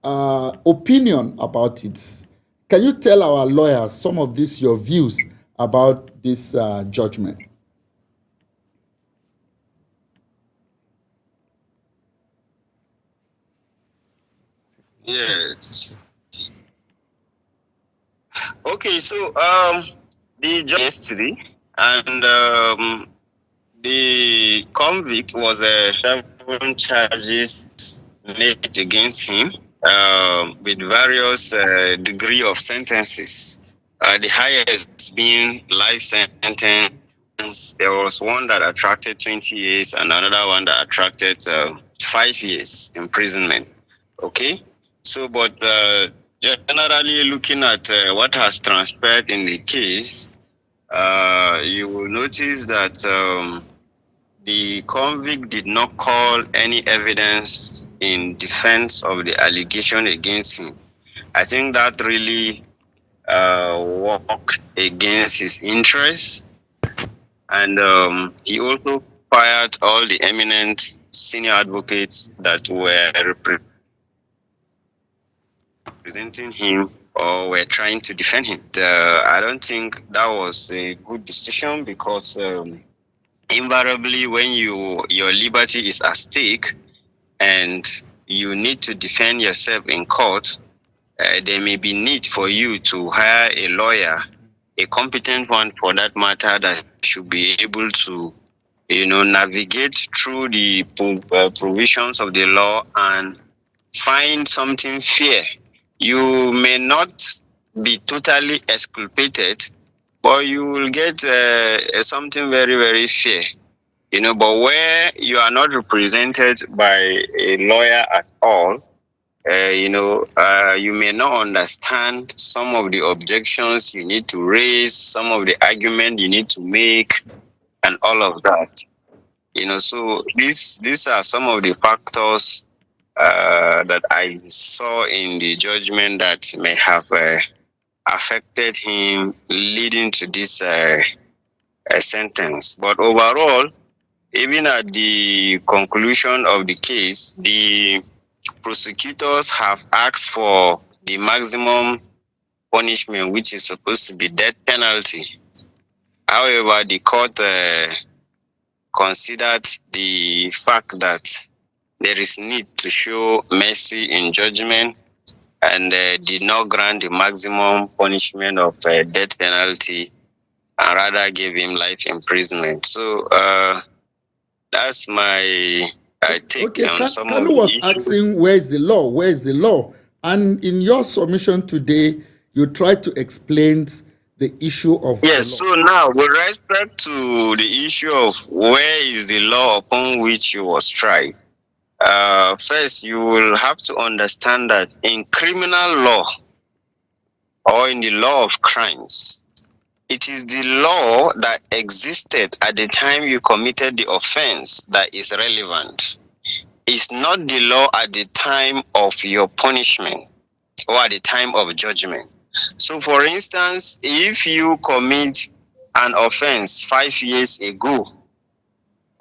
opinion about it. Can you tell our lawyers some of this, your views about this judgment? Yes. Okay, so the judge yesterday, and the convict was 7 charges made against him with various degree of sentences. The highest being life sentence. There was one that attracted 20 years and another one that attracted 5 years imprisonment. Okay, so but generally looking at what has transpired in the case, you will notice that the convict did not call any evidence in defense of the allegation against him. I think that really worked against his interests. And he also fired all the eminent senior advocates that were representing him or were trying to defend him. I don't think that was a good decision, because invariably when your liberty is at stake and you need to defend yourself in court, there may be need for you to hire a lawyer, a competent one for that matter, that should be able to, navigate through the provisions of the law and find something fair. You may not be totally exculpated, but you will get something very, very fair. But where you are not represented by a lawyer at all, you may not understand some of the objections you need to raise, some of the arguments you need to make, and all of that. So these are some of the factors that I saw in the judgment that may have affected him, leading to this sentence. But overall, even at the conclusion of the case, the prosecutors have asked for the maximum punishment, which is supposed to be death penalty. However, the court considered the fact that there is need to show mercy in judgment, and did not grant the maximum punishment of death penalty, and rather gave him life imprisonment. So that's my take on some of the Kanu was issues. asking, where is the law? Where is the law? And in your submission today, you tried to explain the issue of yes. So now, with respect to the issue of where is the law upon which he was tried, first you will have to understand that in criminal law or in the law of crimes, it is the law that existed at the time you committed the offense that is relevant. It's not the law at the time of your punishment or at the time of judgment. So, for instance, if you commit an offense 5 years ago,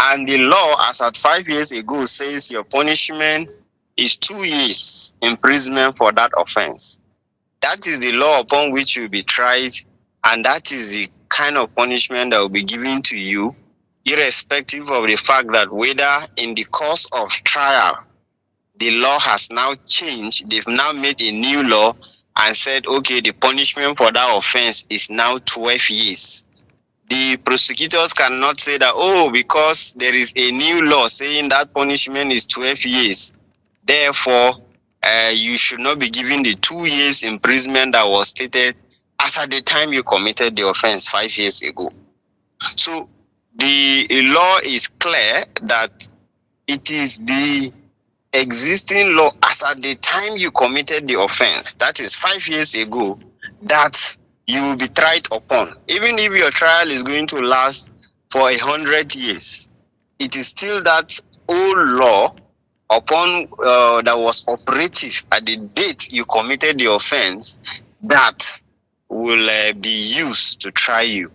and the law as at 5 years ago says your punishment is 2 years imprisonment for that offense, that is the law upon which you will be tried, and that is the kind of punishment that will be given to you, irrespective of the fact that whether in the course of trial the law has now changed, they've now made a new law and said, okay, the punishment for that offense is now 12 years. The prosecutors cannot say that, oh, because there is a new law saying that punishment is 12 years, therefore, you should not be given the 2 years imprisonment that was stated as at the time you committed the offense 5 years ago. So the law is clear that it is the existing law as at the time you committed the offense, that is 5 years ago, that you will be tried upon. Even if your trial is going to last for 100 years, it is still that old law upon that was operative at the date you committed the offense that will be used to try you.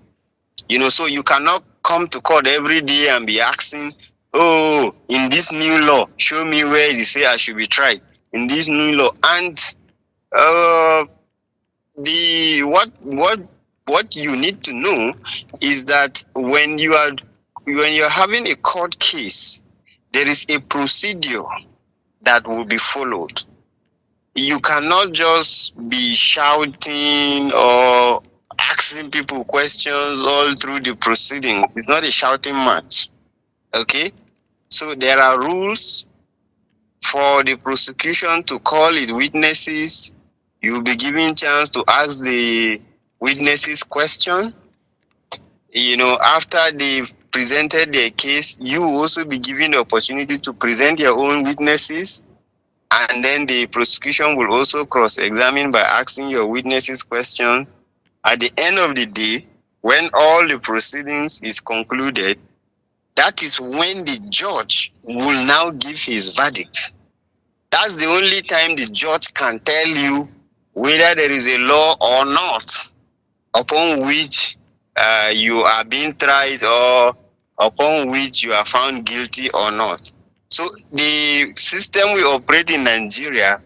You know, so you cannot come to court every day and be asking, oh, in this new law, show me where you say I should be tried. In this new law. And what you need to know is that when you're having a court case, there is a procedure that will be followed. You cannot just be shouting or asking people questions all through the proceeding. It's not a shouting match. Okay? So there are rules for the prosecution to call its witnesses. You'll be given chance to ask the witnesses question. You know, after they've presented their case, you will also be given the opportunity to present your own witnesses. And then the prosecution will also cross-examine by asking your witnesses question. At the end of the day, when all the proceedings is concluded, that is when the judge will now give his verdict. That's the only time the judge can tell you whether there is a law or not upon which you are being tried or upon which you are found guilty or not. So the system we operate in Nigeria,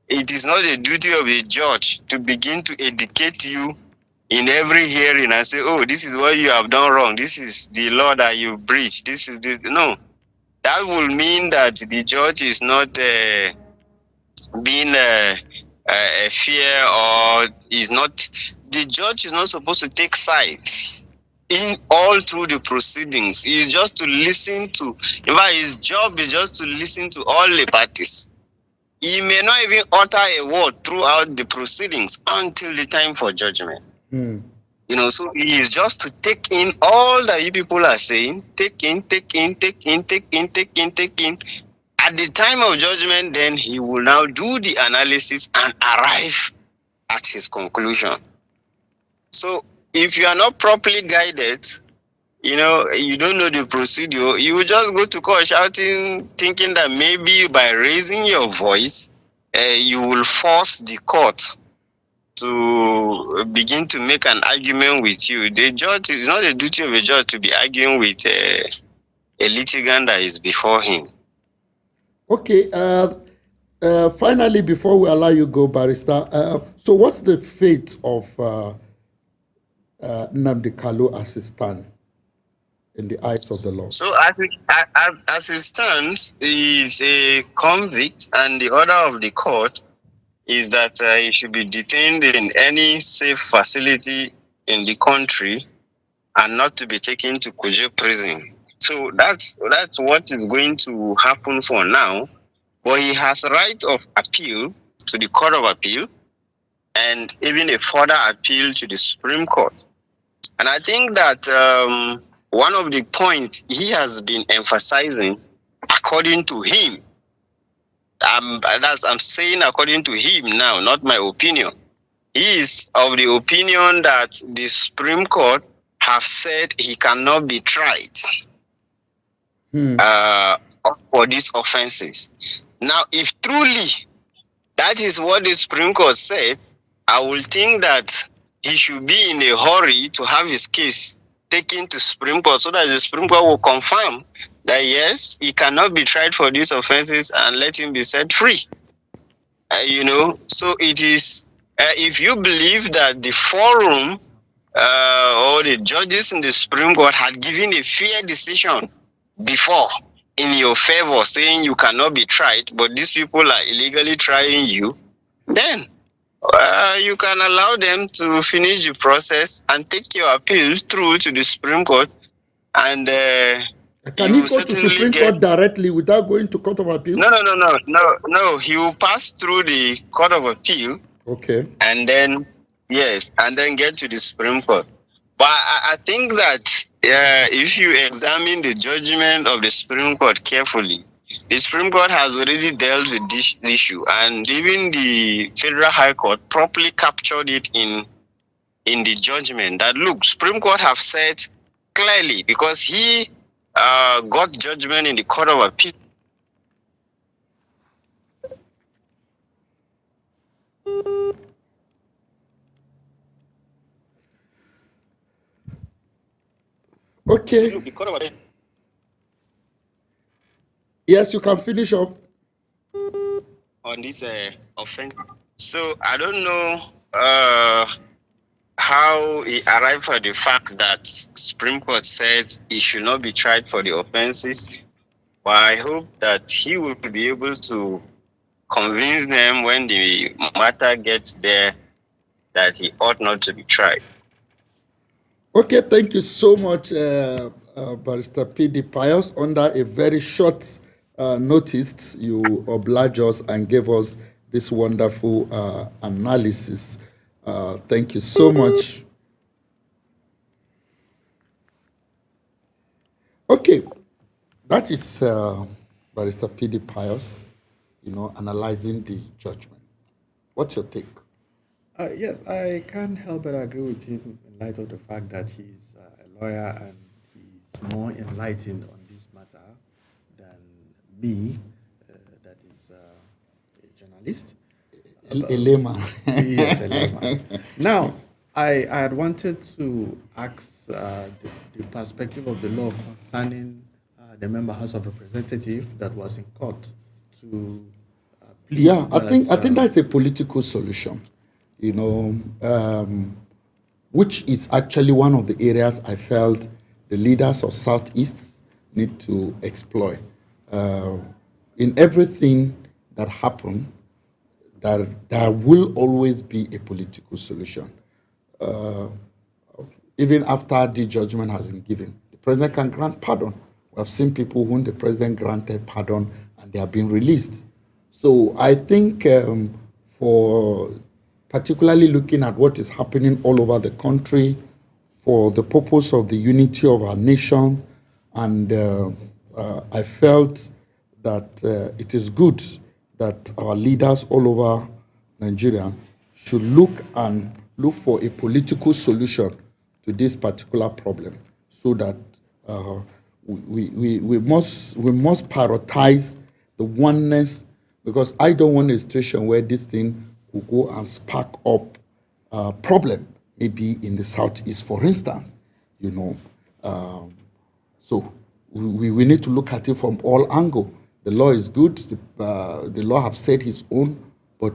it is not the duty of the judge to begin to educate you in every hearing and say, oh, this is what you have done wrong. This is the law that you breached. This is the no. That will mean that the judge is not being a fear or is not. The judge is not supposed to take sides in all through the proceedings. He is just to listen to. In fact, his job is just to listen to all the parties. He may not even utter a word throughout the proceedings until the time for judgment. You know, so he is just to take in all that you people are saying, take in. At the time of judgment, then he will now do the analysis and arrive at his conclusion. So if you are not properly guided, you know, you don't know the procedure, you will just go to court shouting, thinking that maybe by raising your voice, you will force the court to begin to make an argument with you. The judge, is not the duty of a judge to be arguing with a litigant that is before him. Okay. Finally, before we allow you go, Barrister, so what's the fate of Nnamdi Kanu as it stands in the eyes of the law? So as it stands, he is a convict, and the order of the court is that he should be detained in any safe facility in the country and not to be taken to Kuje prison. So that's what is going to happen for now. But he has right of appeal to the Court of Appeal and even a further appeal to the Supreme Court. And I think that one of the points he has been emphasizing, according to him, I'm saying according to him now, not my opinion. He is of the opinion that the Supreme Court have said he cannot be tried for these offenses. Now, if truly that is what the Supreme Court said, I will think that he should be in a hurry to have his case taken to Supreme Court so that the Supreme Court will confirm that yes, he cannot be tried for these offenses and let him be set free. So it is, if you believe that the forum or the judges in the Supreme Court had given a fair decision before in your favor, saying you cannot be tried, but these people are illegally trying you, then you can allow them to finish the process and take your appeal through to the Supreme Court. And can he go to Supreme Court directly without going to Court of Appeal? No. He will pass through the Court of Appeal. Okay. And then get to the Supreme Court. But I think that if you examine the judgment of the Supreme Court carefully, the Supreme Court has already dealt with this issue, and even the Federal High Court properly captured it in the judgment. That look, Supreme Court have said clearly, because he got judgment in the Court of Appeal. Okay. Yes, you can finish up on this offense. So I don't know how he arrived at the fact that Supreme Court said he should not be tried for the offenses. But I hope that he will be able to convince them when the matter gets there that he ought not to be tried. Okay, thank you so much, Barrister P.D. Pius. Under a very short notice, you obliged us and gave us this wonderful analysis. Thank you so much. Okay, that is Barrister P.D. Pius, analyzing the judgment. What's your take? Yes, I can't help but agree with him in light of the fact that he's a lawyer and he's more enlightened on this matter than me, that is a journalist. A layman. Yes, a layman. Now, I had wanted to ask the perspective of the law concerning the member House of Representatives that was in court to plead. Yeah, I think that's a political solution. Which is actually one of the areas I felt the leaders of Southeast need to exploit. In everything that happened, there will always be a political solution. Even after the judgment has been given, the president can grant pardon. We have seen people whom the president granted pardon and they have been released. So I think for particularly looking at what is happening all over the country for the purpose of the unity of our nation. And I felt that it is good that our leaders all over Nigeria should look for a political solution to this particular problem, so that we must prioritize the oneness, because I don't want a situation where this thing will go and spark up a problem, maybe in the Southeast, for instance, So we need to look at it from all angles. The law is good. The law have said its own, but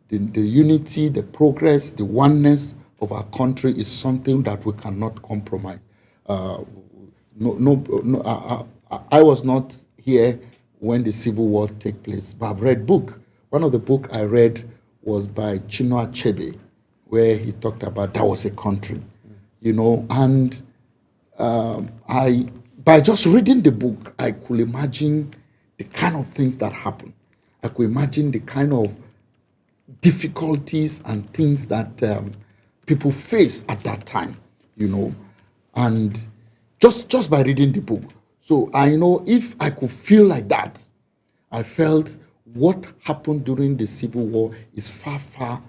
the unity, the progress, the oneness of our country is something that we cannot compromise. I was not here when the Civil War took place, but I've read book. One of the book I read was by Chinua Achebe, where he talked about that was a country, and by just reading the book, I could imagine the kind of things that happen. I could imagine the kind of difficulties and things that people faced at that time, and just by reading the book. So I know if I could feel like that, I felt what happened during the Civil War is far, far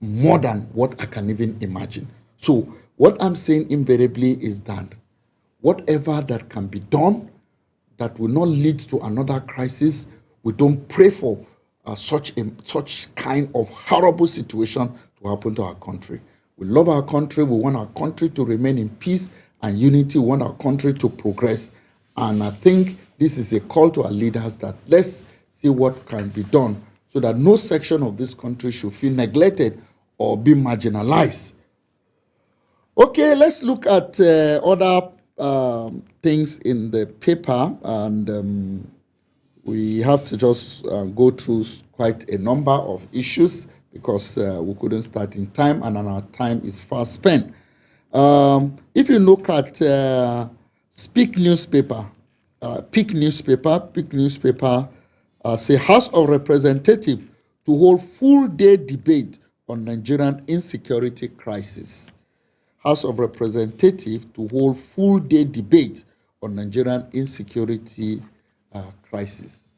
more than what I can even imagine. So what I'm saying invariably is that whatever that can be done that will not lead to another crisis, we don't pray for such kind of horrible situation to happen to our country. We love our country. We want our country to remain in peace and unity. We want our country to progress. And I think this is a call to our leaders that let's see what can be done so that no section of this country should feel neglected or be marginalized. Okay, let's look at other things in the paper, and we have to just go through quite a number of issues because we couldn't start in time, and our time is fast spent. If you look at Peak newspaper, say House of Representatives to hold full-day debate on Nigerian insecurity crisis. House of Representatives to hold full-day debate on Nigerian insecurity crisis.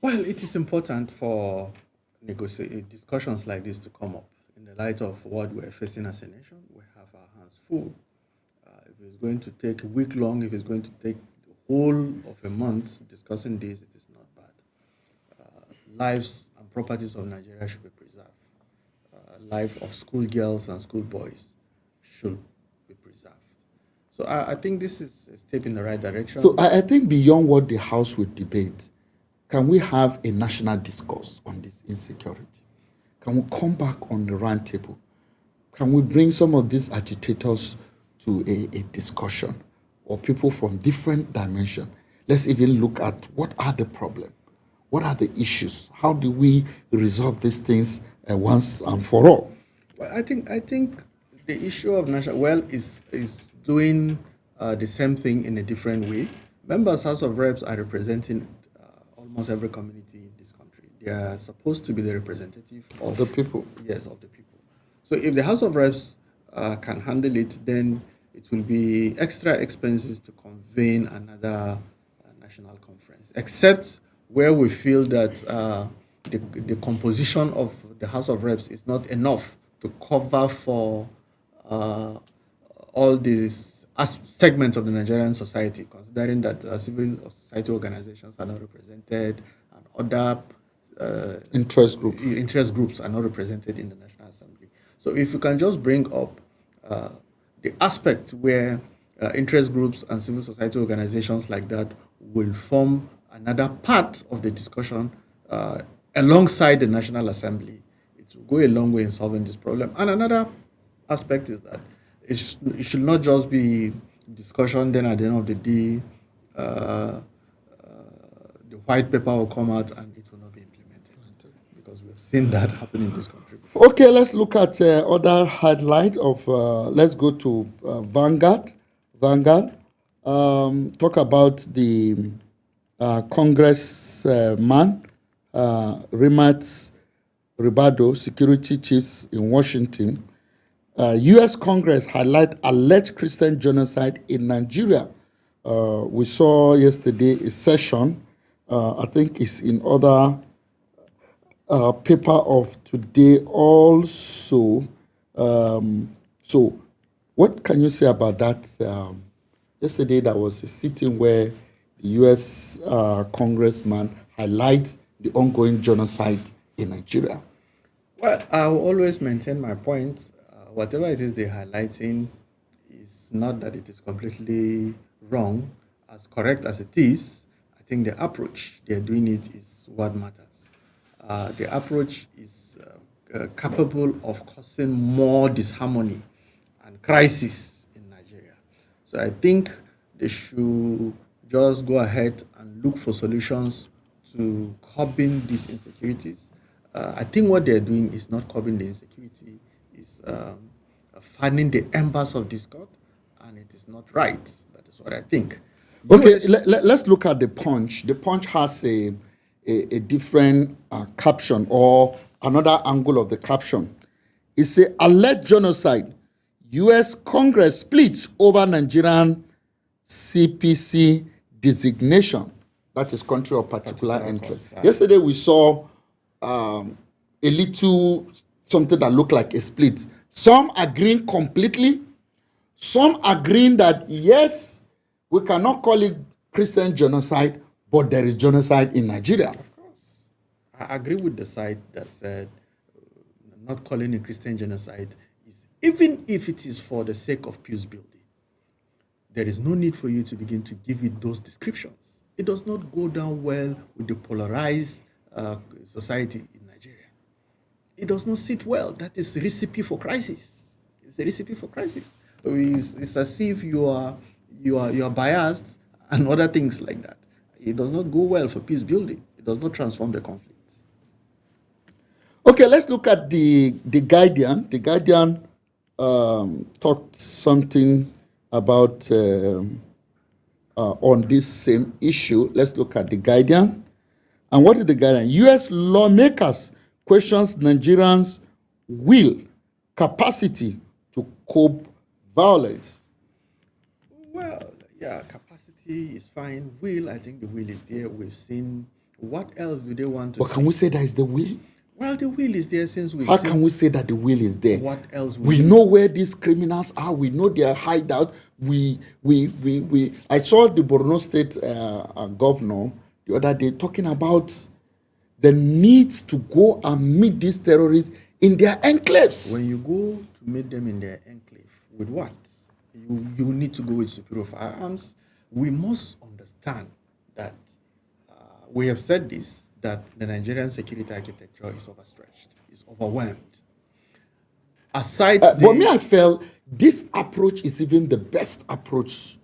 Well, it is important for discussions like this to come up in the light of what we're facing as a nation. We have our hands full. If it's going to take a week long, if it's going to take the whole of a month discussing this, it is not bad. Lives and properties of Nigeria should be preserved. Life of schoolgirls and schoolboys should be preserved. So I think this is a step in the right direction. So I think beyond what the House would debate, can we have a national discourse on this insecurity? Can we come back on the round table? Can we bring some of these agitators to a discussion, or people from different dimensions? Let's even look at what are the problems, what are the issues, how do we resolve these things once and for all? Well, I think the issue of national is doing the same thing in a different way. Members House of Reps are representing almost every community in this country. They are supposed to be the representative of the people. Yes, of the people. So if the House of Reps can handle it, then it will be extra expenses to convene another national conference, except where we feel that the composition of the House of Reps is not enough to cover for all these segments of the Nigerian society, considering that civil society organizations are not represented and other interest groups are not represented in the National Assembly. So if you can just bring up the aspect where interest groups and civil society organizations like that will form another part of the discussion alongside the National Assembly, it will go a long way in solving this problem. And another aspect is that it should not just be discussion, then at the end of the day, the white paper will come out and it will not be implemented, because we've seen that happen in this country before. Okay, let's look at other highlight of, let's go to Vanguard. Talk about the Congressman, Rimat Ribado, security chiefs in Washington. U.S. Congress highlight alleged Christian genocide in Nigeria. We saw yesterday a session, I think it's in other paper of today also. So what can you say about that? Yesterday there was a sitting where the U.S. congressman highlights the ongoing genocide in Nigeria. Well, I will always maintain my point. Whatever it is they're highlighting is not that it is completely wrong. As correct as it is, I think the approach they're doing it is what matters. The approach is capable of causing more disharmony and crisis in Nigeria. So I think they should just go ahead and look for solutions to curbing these insecurities. I think what they're doing is not curbing the insecurity, is fanning the embers of discord, and it is not right. That is what I think. Okay, let's look at the Punch. The Punch has a different caption, or another angle of the caption. It's a alleged genocide. U.S. Congress splits over Nigerian CPC designation. That is country of particular interest. Yesterday we saw a little something that looked like a split. Some agreeing completely, some agreeing that yes, we cannot call it Christian genocide, but there is genocide in Nigeria. Of course. I agree with the side that said not calling it Christian genocide is, even if it is for the sake of peace building, there is no need for you to begin to give it those descriptions. It does not go down well with the polarized society in Nigeria. It does not sit well. That is a recipe for crisis. It's a recipe for crisis. It's as if you are biased and other things like that. It does not go well for peace building. It does not transform the conflict. Okay, let's look at the Guardian. The Guardian talked something about on this same issue. Let's look at the Guardian. And what is the Guardian? U.S. lawmakers questions Nigerians' will, capacity to cope violence. Well, yeah, capacity is fine. Will, I think the will is there. We've seen. What else do they want to But can we say that is the will? Well, the will is there since we've How seen. can we say that the will is there? What else? We know where these criminals are. We know their hideout. I saw the Borno State governor the other day talking about the need to go and meet these terrorists in their enclaves. When you go to meet them in their enclave, with what? You need to go with superior firearms. We must understand that we have said this, that the Nigerian security architecture is overstretched, is overwhelmed. Aside but me, I felt this approach is even the best approach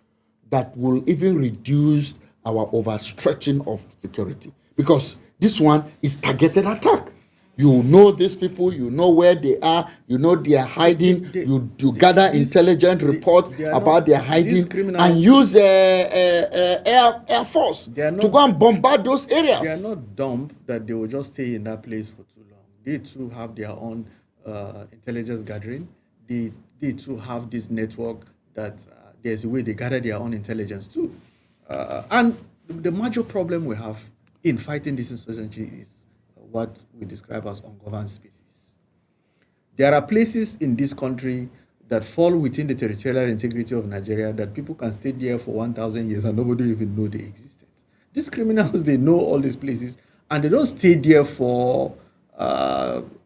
that will even reduce our overstretching of security, because this one is targeted attack. You know these people, you know where they are, you know they are hiding, you gather intelligent reports about their hiding and use Air Force to go and bombard those areas. They are not dumb that they will just stay in that place for too long. They too have their own intelligence gathering. They too have this network that there's a way they gather their own intelligence too. And the major problem we have in fighting this insurgency is what we describe as ungoverned spaces. There are places in this country that fall within the territorial integrity of Nigeria that people can stay there for 1,000 years and nobody even know they existed. These criminals, they know all these places and they don't stay there for,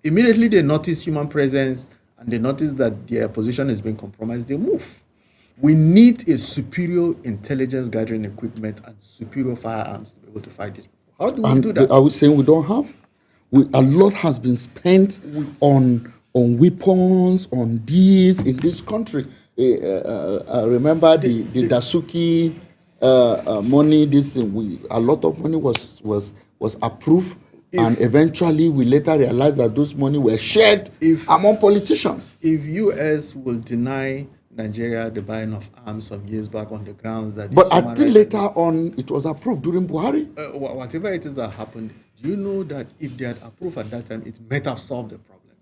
immediately they notice human presence and they notice that their position has been compromised, they move. We need a superior intelligence gathering equipment and superior firearms to be able to fight this. How do we do that? Are we saying we don't have? A lot has been spent on weapons, on these in this country. I remember the Dasuki money. This thing, a lot of money was approved, and eventually we later realized that those money were shared among politicians. If U.S. will deny Nigeria the buying of arms some years back on the grounds that... But I think later on it was approved during Buhari. Whatever it is that happened, do you know that if they had approved at that time, it might have solved the problem?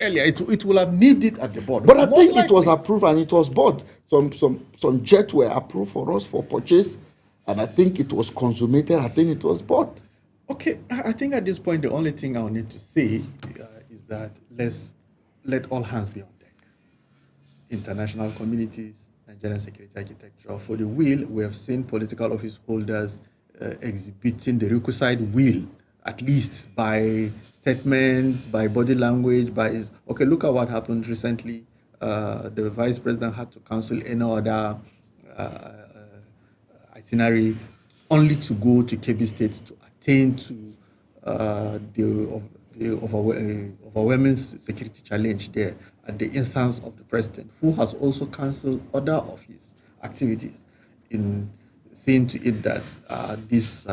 Earlier, it will have needed it at the board. But I think it was approved and it was bought. Some jets were approved for us for purchase, and I think it was consummated. I think it was bought. Okay, I think at this point, the only thing I'll need to say is that let all hands be on deck. International communities, Nigerian security architecture. For the will, we have seen political office holders exhibiting the requisite will, at least by statements, by body language, okay, look at what happened recently. The vice president had to cancel any other itinerary only to go to Kebbi State to attain to the overwhelming security challenge there at the instance of the president, who has also cancelled other of his activities in seeing to it that this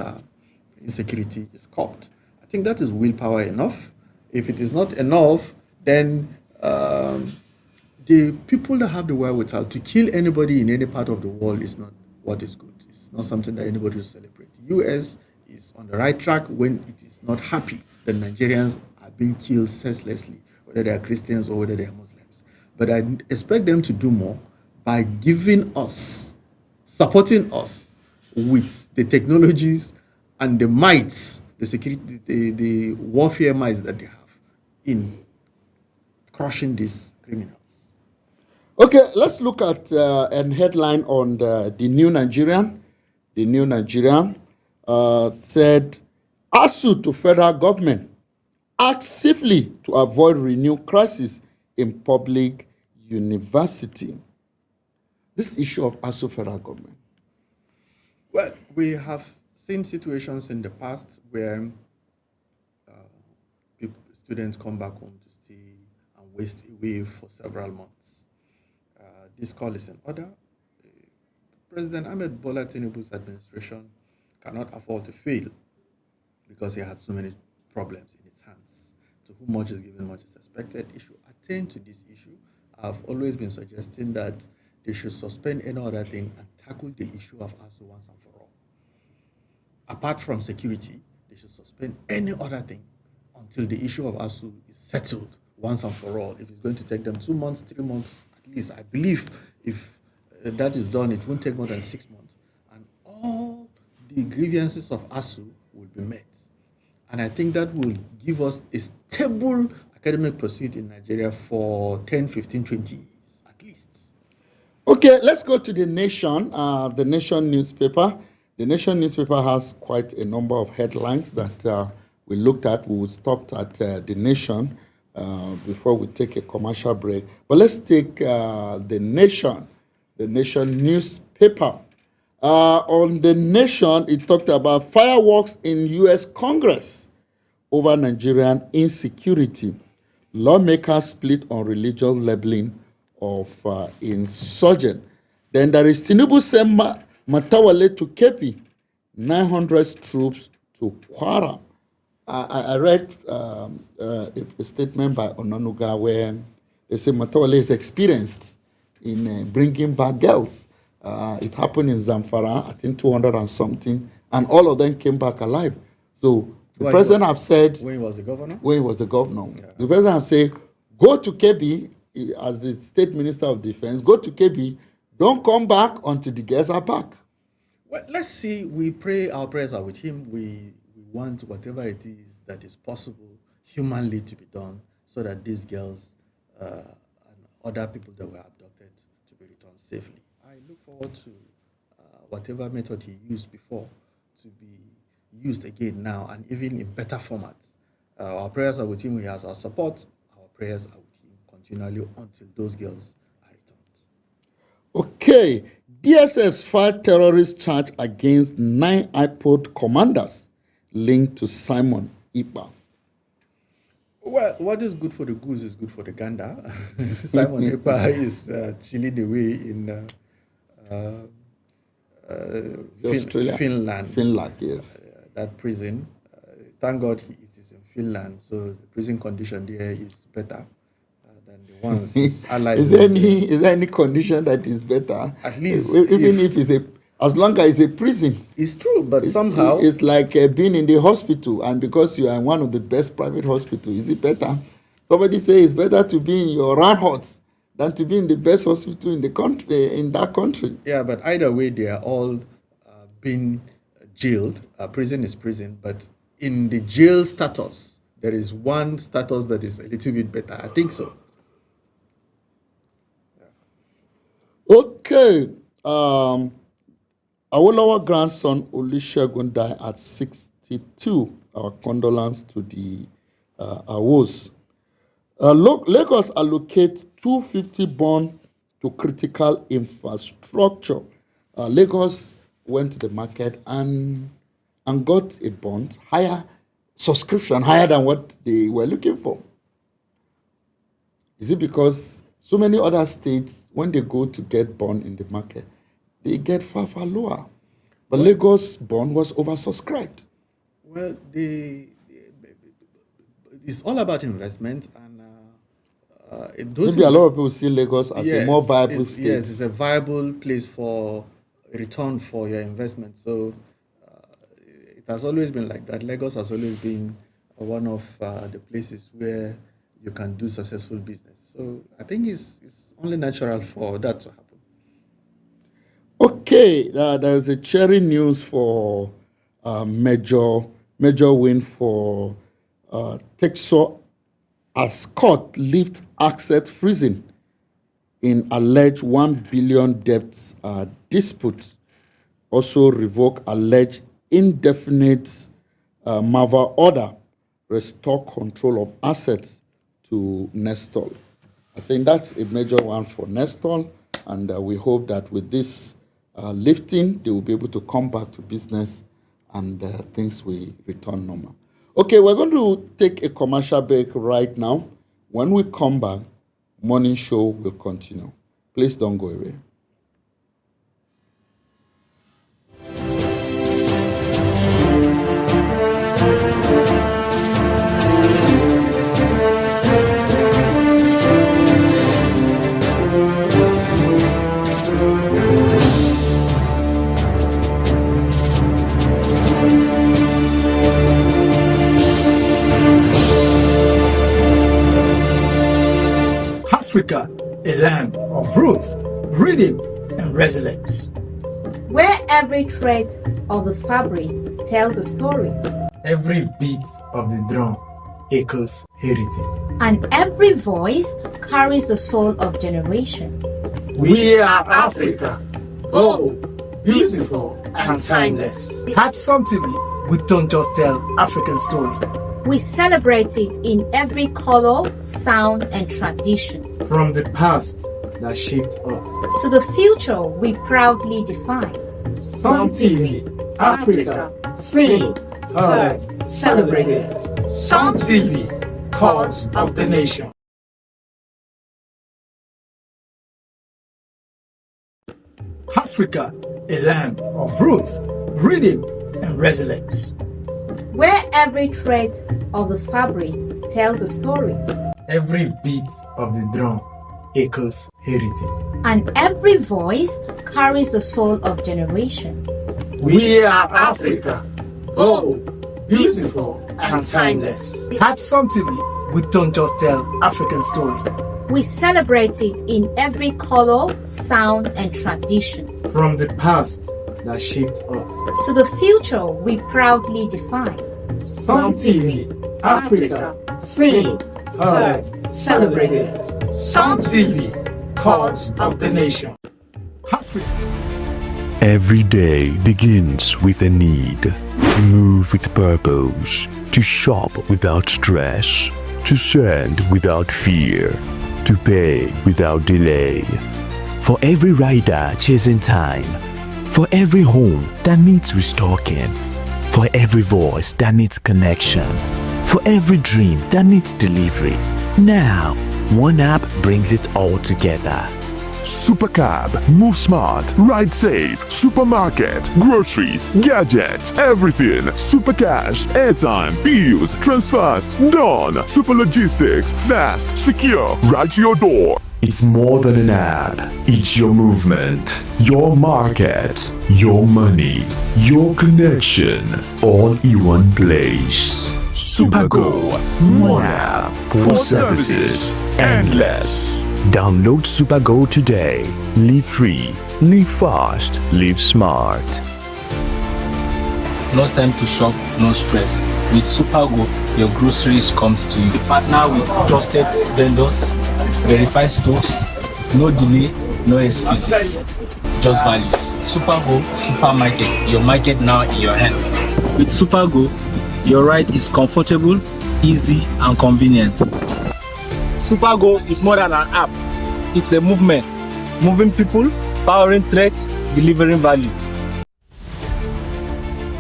insecurity is curbed. I think that is willpower enough. If it is not enough, then the people that have the wherewithal to kill anybody in any part of the world is not what is good. It's not something that anybody will celebrate. The U.S. is on the right track when it is not happy that Nigerians are being killed senselessly, whether they are Christians or whether they are Muslims. But I expect them to do more by giving us, supporting us with the technologies and the mites, the security, the warfare mites that they have in crushing these criminals. Okay, let's look at a headline on the New Nigerian. The New Nigerian said, ASU to federal government, act safely to avoid renewed crisis in public university. This issue of ASU federal government. Well, we have seen situations in the past where students come back home to stay and waste away for several months. This call is in order. President Ahmed Bola Tinubu's administration cannot afford to fail because he had so many problems in its hands. To whom much is given, much is expected. It should attend to this issue. I've always been suggesting that they should suspend any other thing and tackle the issue of ASU once and for all. Apart from security, they should suspend any other thing until the issue of ASU is settled once and for all. If it's going to take them 2 months, 3 months, at least, I believe if that is done, it won't take more than 6 months. And all the grievances of ASU will be met. And I think that will give us a stable academic pursuit in Nigeria for 10, 15, 20 years, at least. Okay, let's go to The Nation. The Nation newspaper. The Nation newspaper has quite a number of headlines that we looked at. We would stop at The Nation before we take a commercial break. But let's take The Nation newspaper. On The Nation, it talked about fireworks in U.S. Congress over Nigerian insecurity. Lawmakers split on religious labeling of insurgent. Then there is Tinubu sent Matawale to Kepi, 900 troops to Kwara. I read a statement by Onanuga where they say Matawale is experienced in bringing back girls. It happened in Zamfara, I think 200 and something, and all of them came back alive. So the president have said... When he was the governor? When he was the governor. Yeah. The president have said, go to Kebi, as the state minister of defense, go to Kebi, don't come back until the girls are back. Well, let's see. We pray, our prayers are with him. We want whatever it is that is possible humanly to be done so that these girls and other people that were abducted to be returned safely. I look forward to whatever method he used before to be used again now and even in better formats. Our prayers are with him. He has our support. Our prayers are with him continually until those girls are returned. Okay. DSS filed terrorist charge against 9 IPOD commanders linked to Simon Ekpa. Well, what is good for the goose is good for the gander. Simon Ekpa is chilling away in Finland. Finland, yes. That prison. Thank God it is in Finland, so the prison condition there is better than the ones his allies. Is there any condition that is better? At least, even if it's as long as it's a prison. It's true, but somehow it's like being in the hospital, and because you are in one of the best private hospitals, is it better? Somebody say it's better to be in your run hut than to be in the best hospital in the country, in that country. Yeah, but either way, they are all being jailed. Prison is prison, but in the jail status, there is one status that is a little bit better. I think so. Yeah. Okay. Awolowo grandson Olusegun died at 62. Our condolence to the Awos. Lagos allocate 250 bond to critical infrastructure. Lagos went to the market and got a bond, higher subscription, higher than what they were looking for. Is it because so many other states, when they go to get bond in the market, they get far, far lower? But Lagos bond was oversubscribed. Well, it's all about investment, and maybe a lot of people see Lagos as a more viable state. Yes, it's a viable place for a return for your investment. So it has always been like that. Lagos has always been one of the places where you can do successful business. So I think it's only natural for that to happen. Okay, there's a cheering news for major win for Texas as court lift asset freezing in alleged $1 billion debts dispute. Also revoke alleged indefinite MAVA order, restore control of assets to Nestle. I think that's a major one for Nestle, and we hope that with this lifting, they will be able to come back to business and things will return normal. Okay, we're going to take a commercial break right now. When we come back, morning show will continue. Please don't go away. Africa, a land of truth, rhythm, and resilience. Where every thread of the fabric tells a story. Every beat of the drum echoes heritage. And every voice carries the soul of generation. We are Africa, bold, beautiful, and timeless. At Sun TV, we don't just tell African stories. We celebrate it in every color, sound, and tradition. From the past that shaped us to the future we proudly define. Sun TV, Africa, seen, heard, celebrated. Sun TV, cause of the nation. Africa, a land of truth, rhythm, and resilience. Where every thread of the fabric tells a story. Every beat of the drum echoes heritage. And every voice carries the soul of generation. We are Africa, bold, beautiful, and timeless. At Sun TV, we don't just tell African stories. We celebrate it in every color, sound, and tradition. From the past that shaped us to the future we proudly define. Sun TV, Africa, seen, heard, celebrated. Sun TV, cause of the nation. Africa. Every day begins with a need to move with purpose, to shop without stress, to send without fear, to pay without delay. For every rider chasing time, for every home that needs restocking, for every voice that needs connection, for every dream that needs delivery. Now, one app brings it all together. Supercab, move smart, ride safe, supermarket, groceries, gadgets, everything. Supercash, airtime, bills, transfers, done. Super logistics, fast, secure, right to your door. It's more than an app. It's your movement, your market, your money, your connection, all in one place. SuperGo, one app for services endless. Download SuperGo today. Live free, live fast, live smart. No time to shop, no stress. With SuperGo, your groceries comes to you. Partner with trusted vendors, verified stores, no delay, no excuses, just values. SuperGo Supermarket, your market now in your hands. With SuperGo, your ride is comfortable, easy, and convenient. SuperGo is more than an app. It's a movement, moving people, powering threats, delivering value.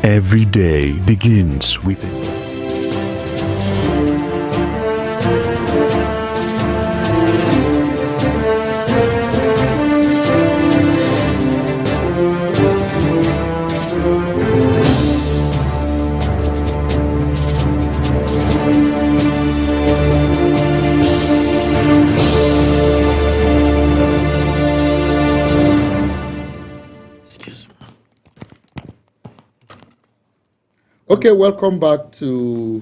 Every day begins with it. Okay, welcome back to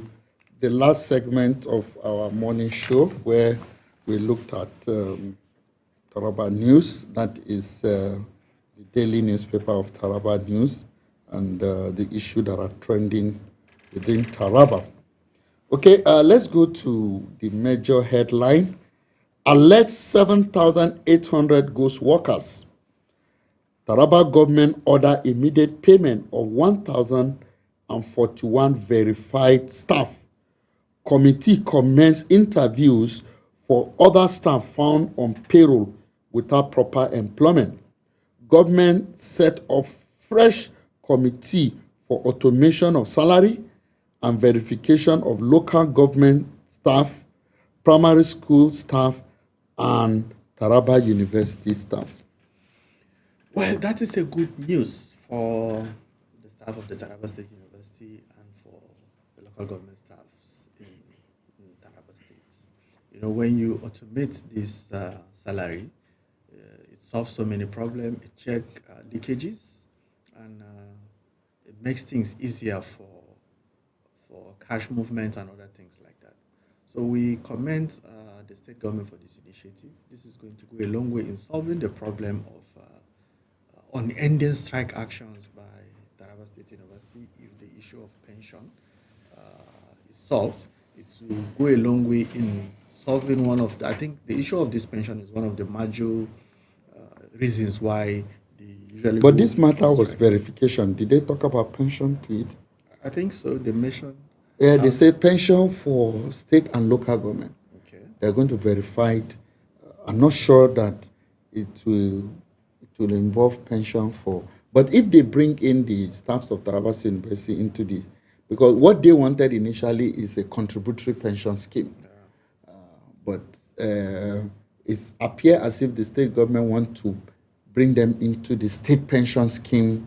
the last segment of our morning show where we looked at Taraba News. That is the daily newspaper of Taraba News. and the issue that are trending within Taraba. Okay, let's go to the major headline. Alleged 7,800 ghost workers. Taraba government order immediate payment of 1,041 verified staff. Committee commence interviews for other staff found on payroll without proper employment. Government set up fresh committee for automation of salary and verification of local government staff, primary school staff, and Taraba University staff. Well, that is a good news for the staff of the Taraba State University and for the local government staffs in Taraba State. You know, when you automate this salary, it solves so many problems. It checks leakages, and it makes things easier for cash movement and other things like that. So we commend the state government for this initiative. This is going to go a long way in solving the problem of unending strike actions by Taraba State University. If the issue of pension is solved, it will go a long way in solving one of the, I think the issue of this pension is one of the major reasons why the usually. But this matter was verification. Did they talk about pension to it? I think so. They mentioned. Yeah, they say pension for state and local government. Okay. They're going to verify it. I'm not sure that it will involve pension for. But if they bring in the staffs of Taraba State University into the, because what they wanted initially is a contributory pension scheme. But it appears as if the state government want to bring them into the state pension scheme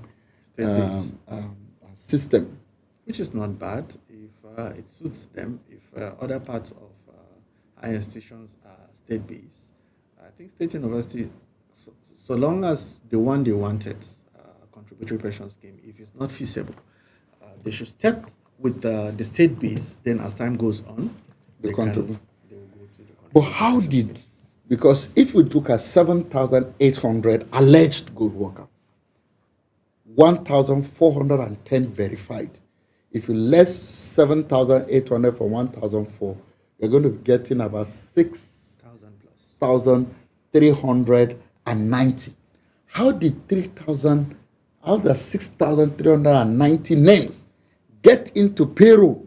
system. Which is not bad if it suits them. If other parts of higher institutions are state-based, I think State University, so long as the one they wanted, contributory pension scheme, if it's not feasible, they should start with the state base. Then as time goes on, they will go to the But how did, because if we look at 7,800 alleged good worker, 1,410 verified, if you less 7,800 from 1,004, you're going to be getting about 6,390. How did 6,390 names get into payroll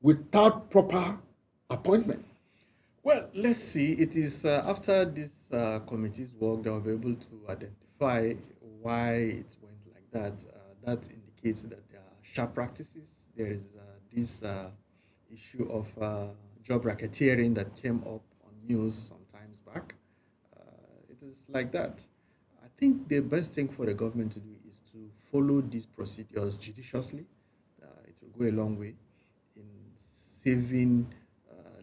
without proper appointment? Well, let's see. It is after this committee's work, they will be able to identify why it went like that. That indicates that there are sharp practices. There is this issue of job racketeering that came up on news sometimes back. It is like that. I think the best thing for the government to do is to follow these procedures judiciously. It will go a long way in saving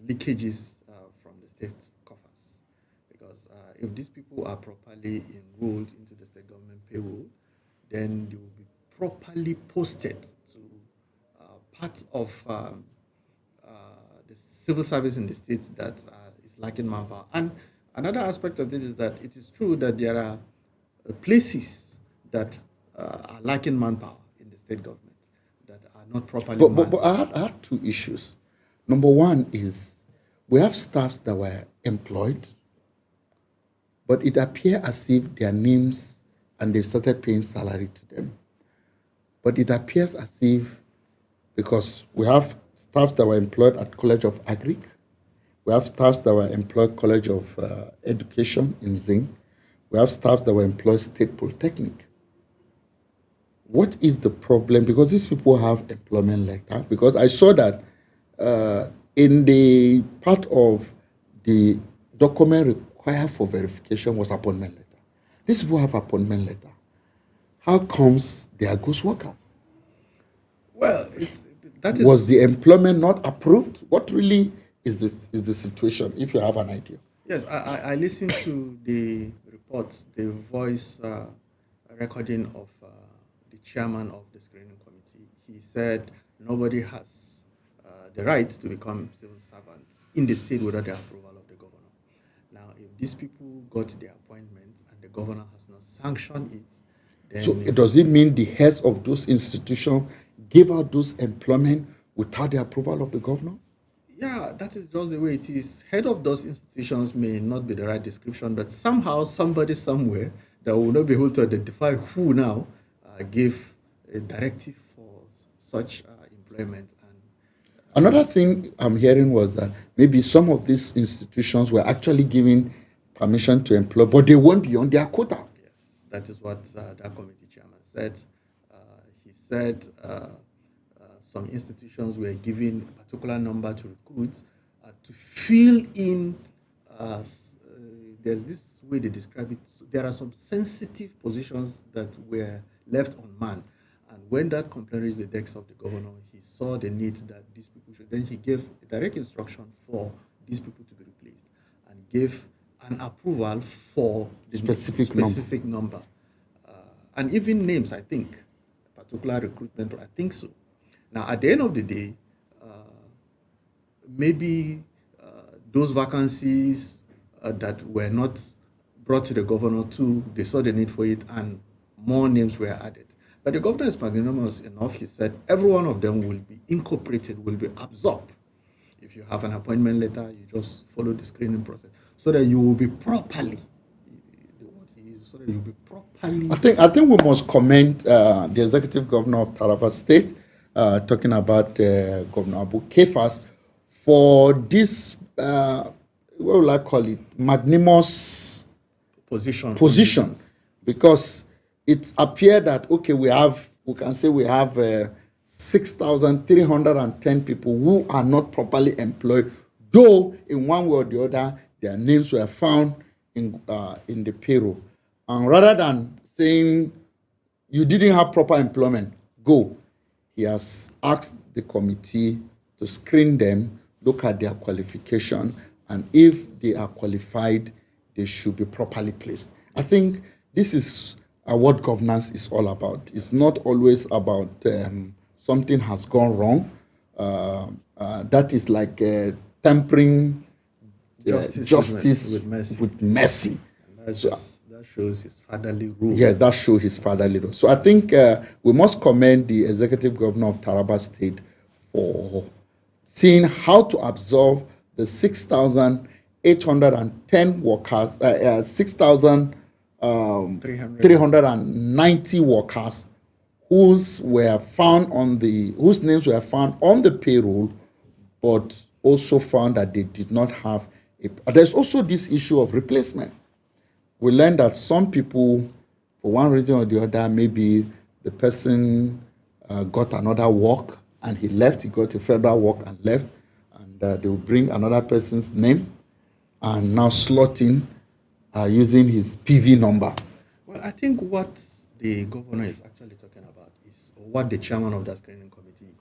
leakages from the state coffers. Because if these people are properly enrolled into the state government payroll, then they will be properly posted to parts of the civil service in the state that is lacking manpower. And another aspect of this is that it is true that there are places that are lacking manpower in the state government that are not properly But I had two issues. Number one is we have staffs that were employed, but it appears as if their names and they've started paying salary to them. But it appears as if, because we have staffs that were employed at College of Agric, we have staffs that were employed College of Education in Zing, we have staffs that were employed State Polytechnic. What is the problem? Because these people have employment letter. Because I saw that in the part of the document required for verification was appointment letter. These people have appointment letter. How comes they are ghost workers? Well, was the employment not approved? What really is the situation, if you have an idea? Yes, I listened to the reports, the voice recording of the chairman of the screening committee. He said nobody has the right to become civil servants in the state without the approval of the governor. Now, if these people got their appointment and the governor has not sanctioned it, So does it mean the heads of those institutions gave out those employment without the approval of the governor? Yeah, that is just the way it is. Head of those institutions may not be the right description, but somehow somebody somewhere that will not be able to identify who now gave a directive for such employment. Another thing I'm hearing was that maybe some of these institutions were actually given permission to employ, but they went beyond their quota. Yes, that is what that committee chairman said. He said some institutions were given a particular number to recruit to fill in. There's this way they describe it. There are some sensitive positions that were left unmanned. And when that complaint reached the desk of the governor, he saw the need that these people should. Then he gave a direct instruction for these people to be replaced and gave an approval for the specific number. And even names, I think, particular recruitment, I think so. Now, at the end of the day, maybe those vacancies that were not brought to the governor too, they saw the need for it and more names were added. But the governor is magnanimous enough. He said every one of them will be incorporated, will be absorbed. If you have an appointment letter, you just follow the screening process so that you will be properly. I think we must commend the executive governor of Taraba State, talking about Governor Abu Kefas, for this what will I call it, magnanimous position, because it appeared that we can say we have 6,310 people who are not properly employed, though in one way or the other their names were found in the payroll. And rather than saying you didn't have proper employment, go, he has asked the committee to screen them, look at their qualification, and if they are qualified, they should be properly placed. I think this is what governance is all about. It's not always about something has gone wrong. That is like tempering justice with mercy. That shows his fatherly rule. Yes, that shows his fatherly rule. So I think we must commend the executive governor of Taraba State for seeing how to absorb the 6,810 workers, 6,390 workers whose names were found on the payroll, but also found that they did not have there's also this issue of replacement. We learned that some people, for one reason or the other, maybe the person got another work and he left, he got a federal work and left, and they will bring another person's name and now slot in using his PV number. Well, I think what the governor is actually talking about is, or what the chairman of that screening committee,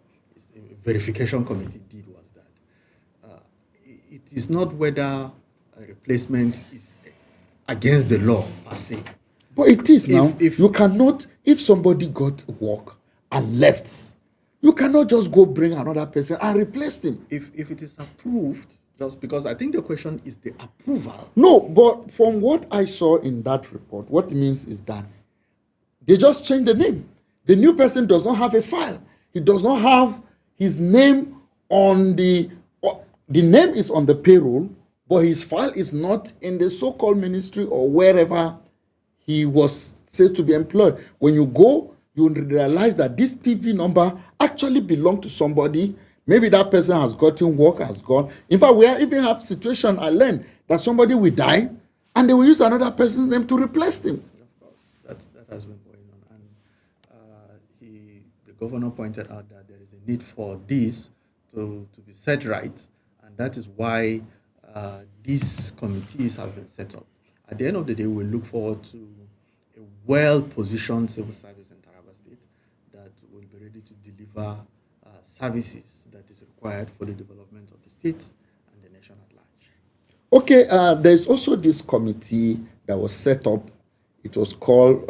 verification committee did was that it is not whether a replacement is against the law per se. But it is now. You cannot, if somebody got work and left, you cannot just go bring another person and replace him. If it is approved, just because I think the question is the approval. No, but from what I saw in that report, what it means is that they just changed the name. The new person does not have a file. He does not have his name on the name is on the payroll, but his file is not in the so-called ministry or wherever he was said to be employed. When you go, you realize that this PV number actually belonged to somebody. Maybe that person has gotten work, has gone. In fact, we even have situation I learned that somebody will die and they will use another person's name to replace him. Of course, that has been going on. And the governor pointed out that there is a need for this to be set right. And that is why these committees have been set up. At the end of the day, we look forward to a well-positioned civil service in Taraba State that will be ready to deliver services that is required for the development of the state and the nation at large. Okay, there's also this committee that was set up. It was called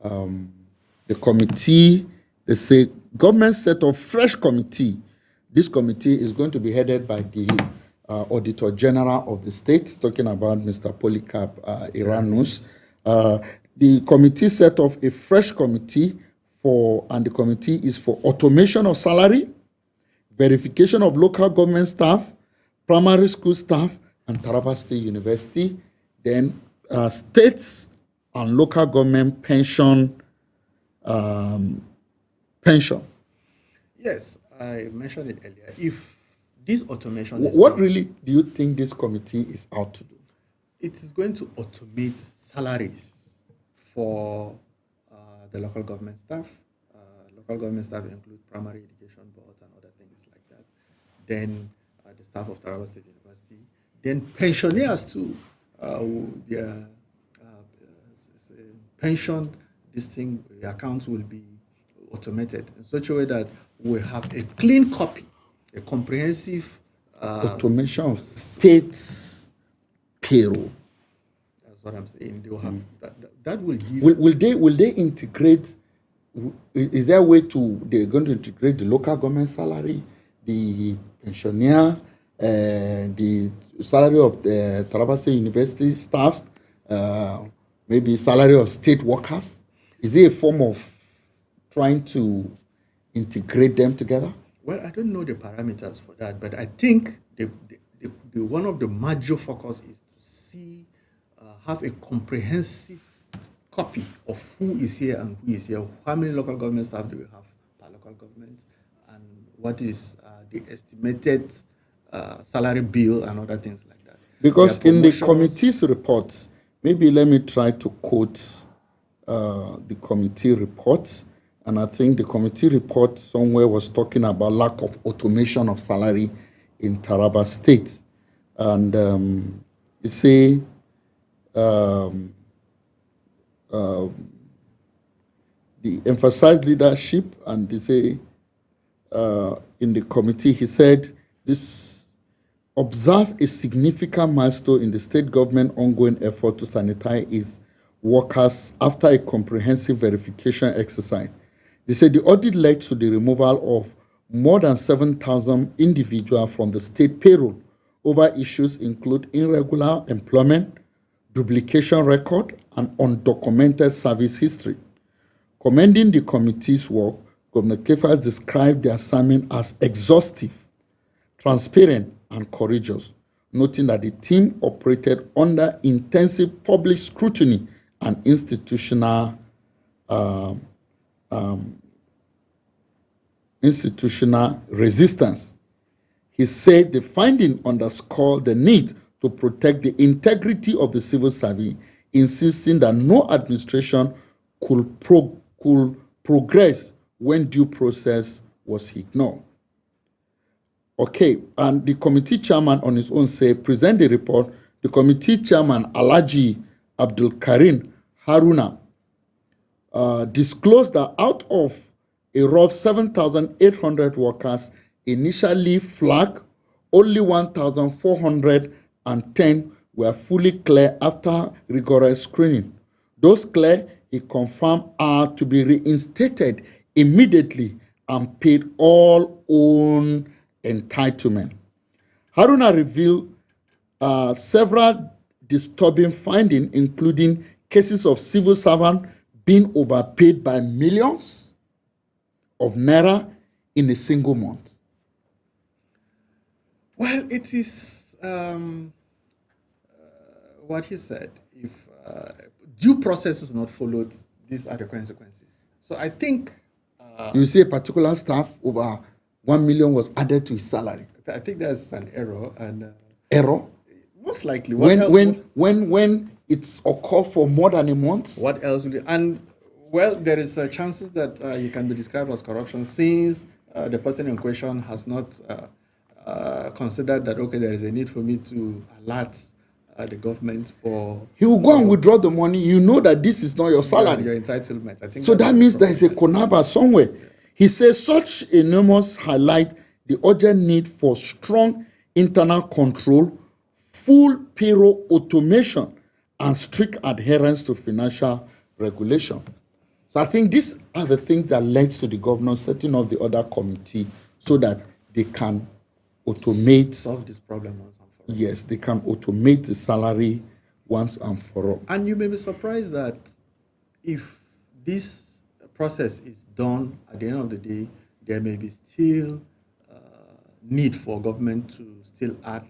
the committee, they say government set up fresh committee. This committee is going to be headed by the Auditor General of the state, talking about Mr. Polycarp Iranus. The committee set off a fresh committee and the committee is for automation of salary, verification of local government staff, primary school staff, and Taraba State University. Then states and local government pension. Yes, I mentioned it earlier. If this automation what really do you think this committee is out to do? It is going to automate salaries for the local government staff. Local government staff include primary education boards and other things like that. Then the staff of Taraba State University. Then pensioners too. Their pension, the accounts will be automated in such a way that we have a clean copy, a comprehensive automation of states payroll. That's what I'm saying. They will have that will give. Will they integrate? Is there a way they're going to integrate the local government salary, the pensioner, the salary of the Taraba State University staffs, maybe salary of state workers? Is it a form of trying to integrate them together? Well, I don't know the parameters for that, but I think the one of the major focus is to have a comprehensive copy of who is here and who is here, how many local government staff do we have per local government, and what is the estimated salary bill and other things like that. Because in the committee's report, maybe let me try to quote the committee report. And I think the committee report somewhere was talking about lack of automation of salary in Taraba State. And it say the emphasized leadership, and they say in the committee, he said, this observe a significant milestone in the state government ongoing effort to sanitize its workers after a comprehensive verification exercise. They said the audit led to the removal of more than 7,000 individuals from the state payroll over issues include irregular employment, duplication record, and undocumented service history. Commending the committee's work, Governor Kefas described the assignment as exhaustive, transparent, and courageous, noting that the team operated under intensive public scrutiny and institutional resistance. He said the finding underscored the need to protect the integrity of the civil service, insisting that no administration could progress when due process was ignored. Okay, and the committee chairman on his own said, present the report. The committee chairman, Alhaji Abdul Karim Haruna, disclosed that out of a rough 7,800 workers initially flagged, only 1,410 were fully clear after rigorous screening. Those clear, he confirmed, are to be reinstated immediately and paid all own entitlement. Haruna revealed several disturbing findings, including cases of civil servants being overpaid by millions of naira in a single month. Well, it is what he said. If due process is not followed, these are the consequences. So I think you see a particular staff over 1 million was added to his salary. I think that's an error, and error. Most likely. When it's occurred for more than a month. What else will you? And well, there is chances that you can be described as corruption since the person in question has not considered that, okay, there is a need for me to alert the government for... He will go and withdraw the money. You know that this is not your salary. Your entitlement. I think so that means there is a conaba somewhere. Yeah. He says such enormous highlight the urgent need for strong internal control, full payroll automation, and strict adherence to financial regulation. So I think these are the things that led to the governor setting up the other committee so that they can automate... Solve this problem once and for all. Yes, they can automate the salary once and for all. And you may be surprised that if this process is done, at the end of the day, there may be still need for government to still add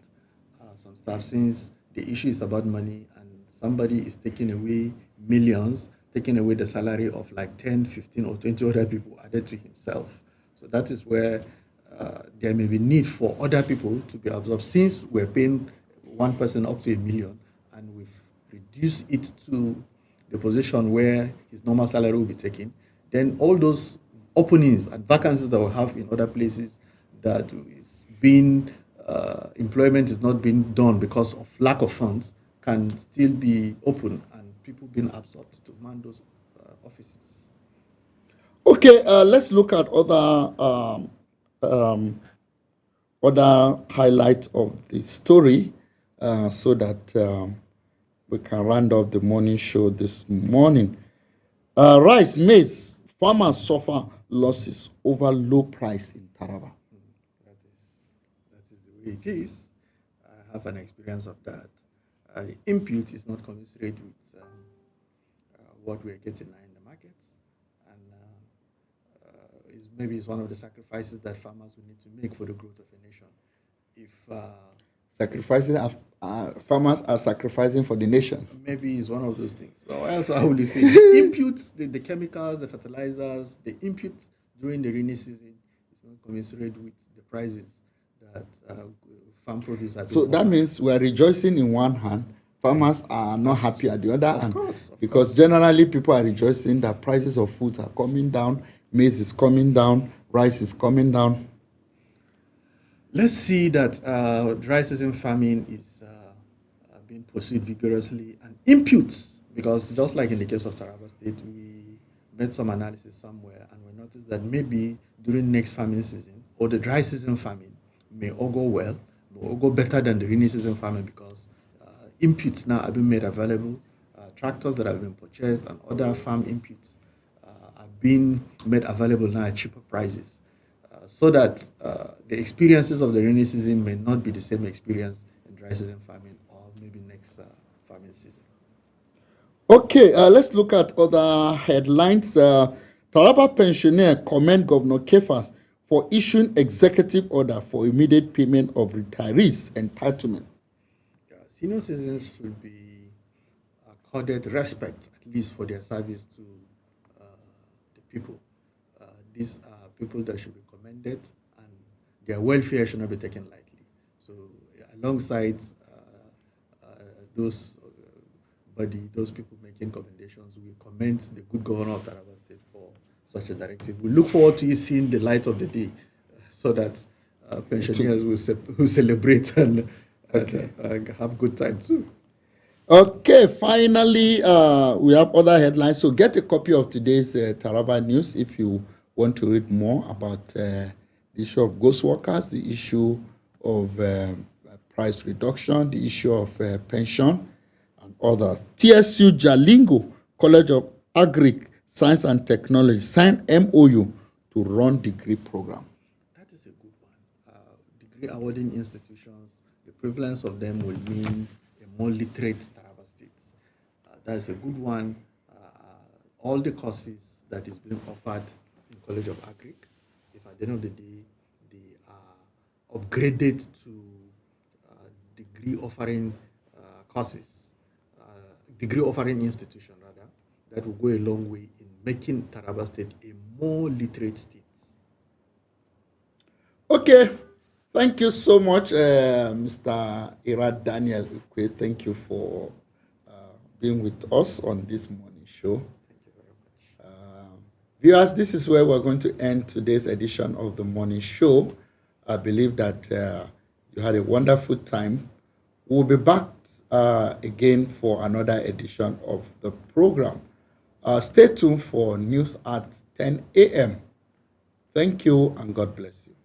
some stuff, since the issue is about money and somebody is taking away millions, taking away the salary of like 10, 15 or 20 other people added to himself. So that is where there may be need for other people to be absorbed, since we're paying one person up to $1 million and we've reduced it to the position where his normal salary will be taken. Then all those openings and vacancies that we have in other places that is being employment is not being done because of lack of funds can still be open and people being absorbed to man those offices. Okay, let's look at other highlights of the story so that we can round up the morning show this morning. Rice, maize, farmers suffer losses over low price in Taraba. That is the way it is. I have an experience of that. The input is not commensurate with what we are getting now in the markets, and maybe it's one of the sacrifices that farmers will need to make for the growth of a nation. If farmers are sacrificing for the nation. Maybe it's one of those things. Well, else how will you say the inputs, the chemicals, the fertilizers, the inputs during the rainy season is not commensurate with the prices that farm produce are. So that means we are rejoicing in one hand. Farmers are not happy at the other hand, because generally people are rejoicing that prices of food are coming down, maize is coming down, rice is coming down. Let's see that dry season farming is being pursued vigorously, and inputs, because just like in the case of Taraba State, we made some analysis somewhere and we noticed that maybe during next farming season or the dry season farming may all go well, may all go better than the rainy season farming, because inputs now are being made available, tractors that have been purchased and other farm inputs are being made available now at cheaper prices. So that the experiences of the rainy season may not be the same experience in dry season farming or maybe next farming season. Okay, let's look at other headlines. Taraba pensioner commend Governor Kefas for issuing executive order for immediate payment of retirees' entitlement. Senior citizens should be accorded respect, at least for their service to the people. These are people that should be commended, and their welfare should not be taken lightly. So alongside those people making commendations, we commend the good governor of Taraba State for such a directive. We look forward to seeing the light of the day so that pensioners will celebrate and have good time too. Okay, finally, we have other headlines. So get a copy of today's Taraba News if you want to read more about the issue of ghost workers, the issue of price reduction, the issue of pension, and others. TSU Jalingo College of Agric Science and Technology signed MOU to run degree program. That is a good one. Degree awarding institutions, the prevalence of them will mean a more literate Taraba State. That is a good one. All the courses that is being offered in College of Agric, if at the end of the day they are upgraded to degree offering courses, degree offering institution rather, that will go a long way in making Taraba State a more literate state. Okay, thank you so much, Mr. Irad Daniel Ukwe. Thank you for being with us on this morning show. Viewers, this is where we're going to end today's edition of the morning show. I believe that you had a wonderful time. We'll be back again for another edition of the program. Stay tuned for news at 10 a.m. Thank you and God bless you.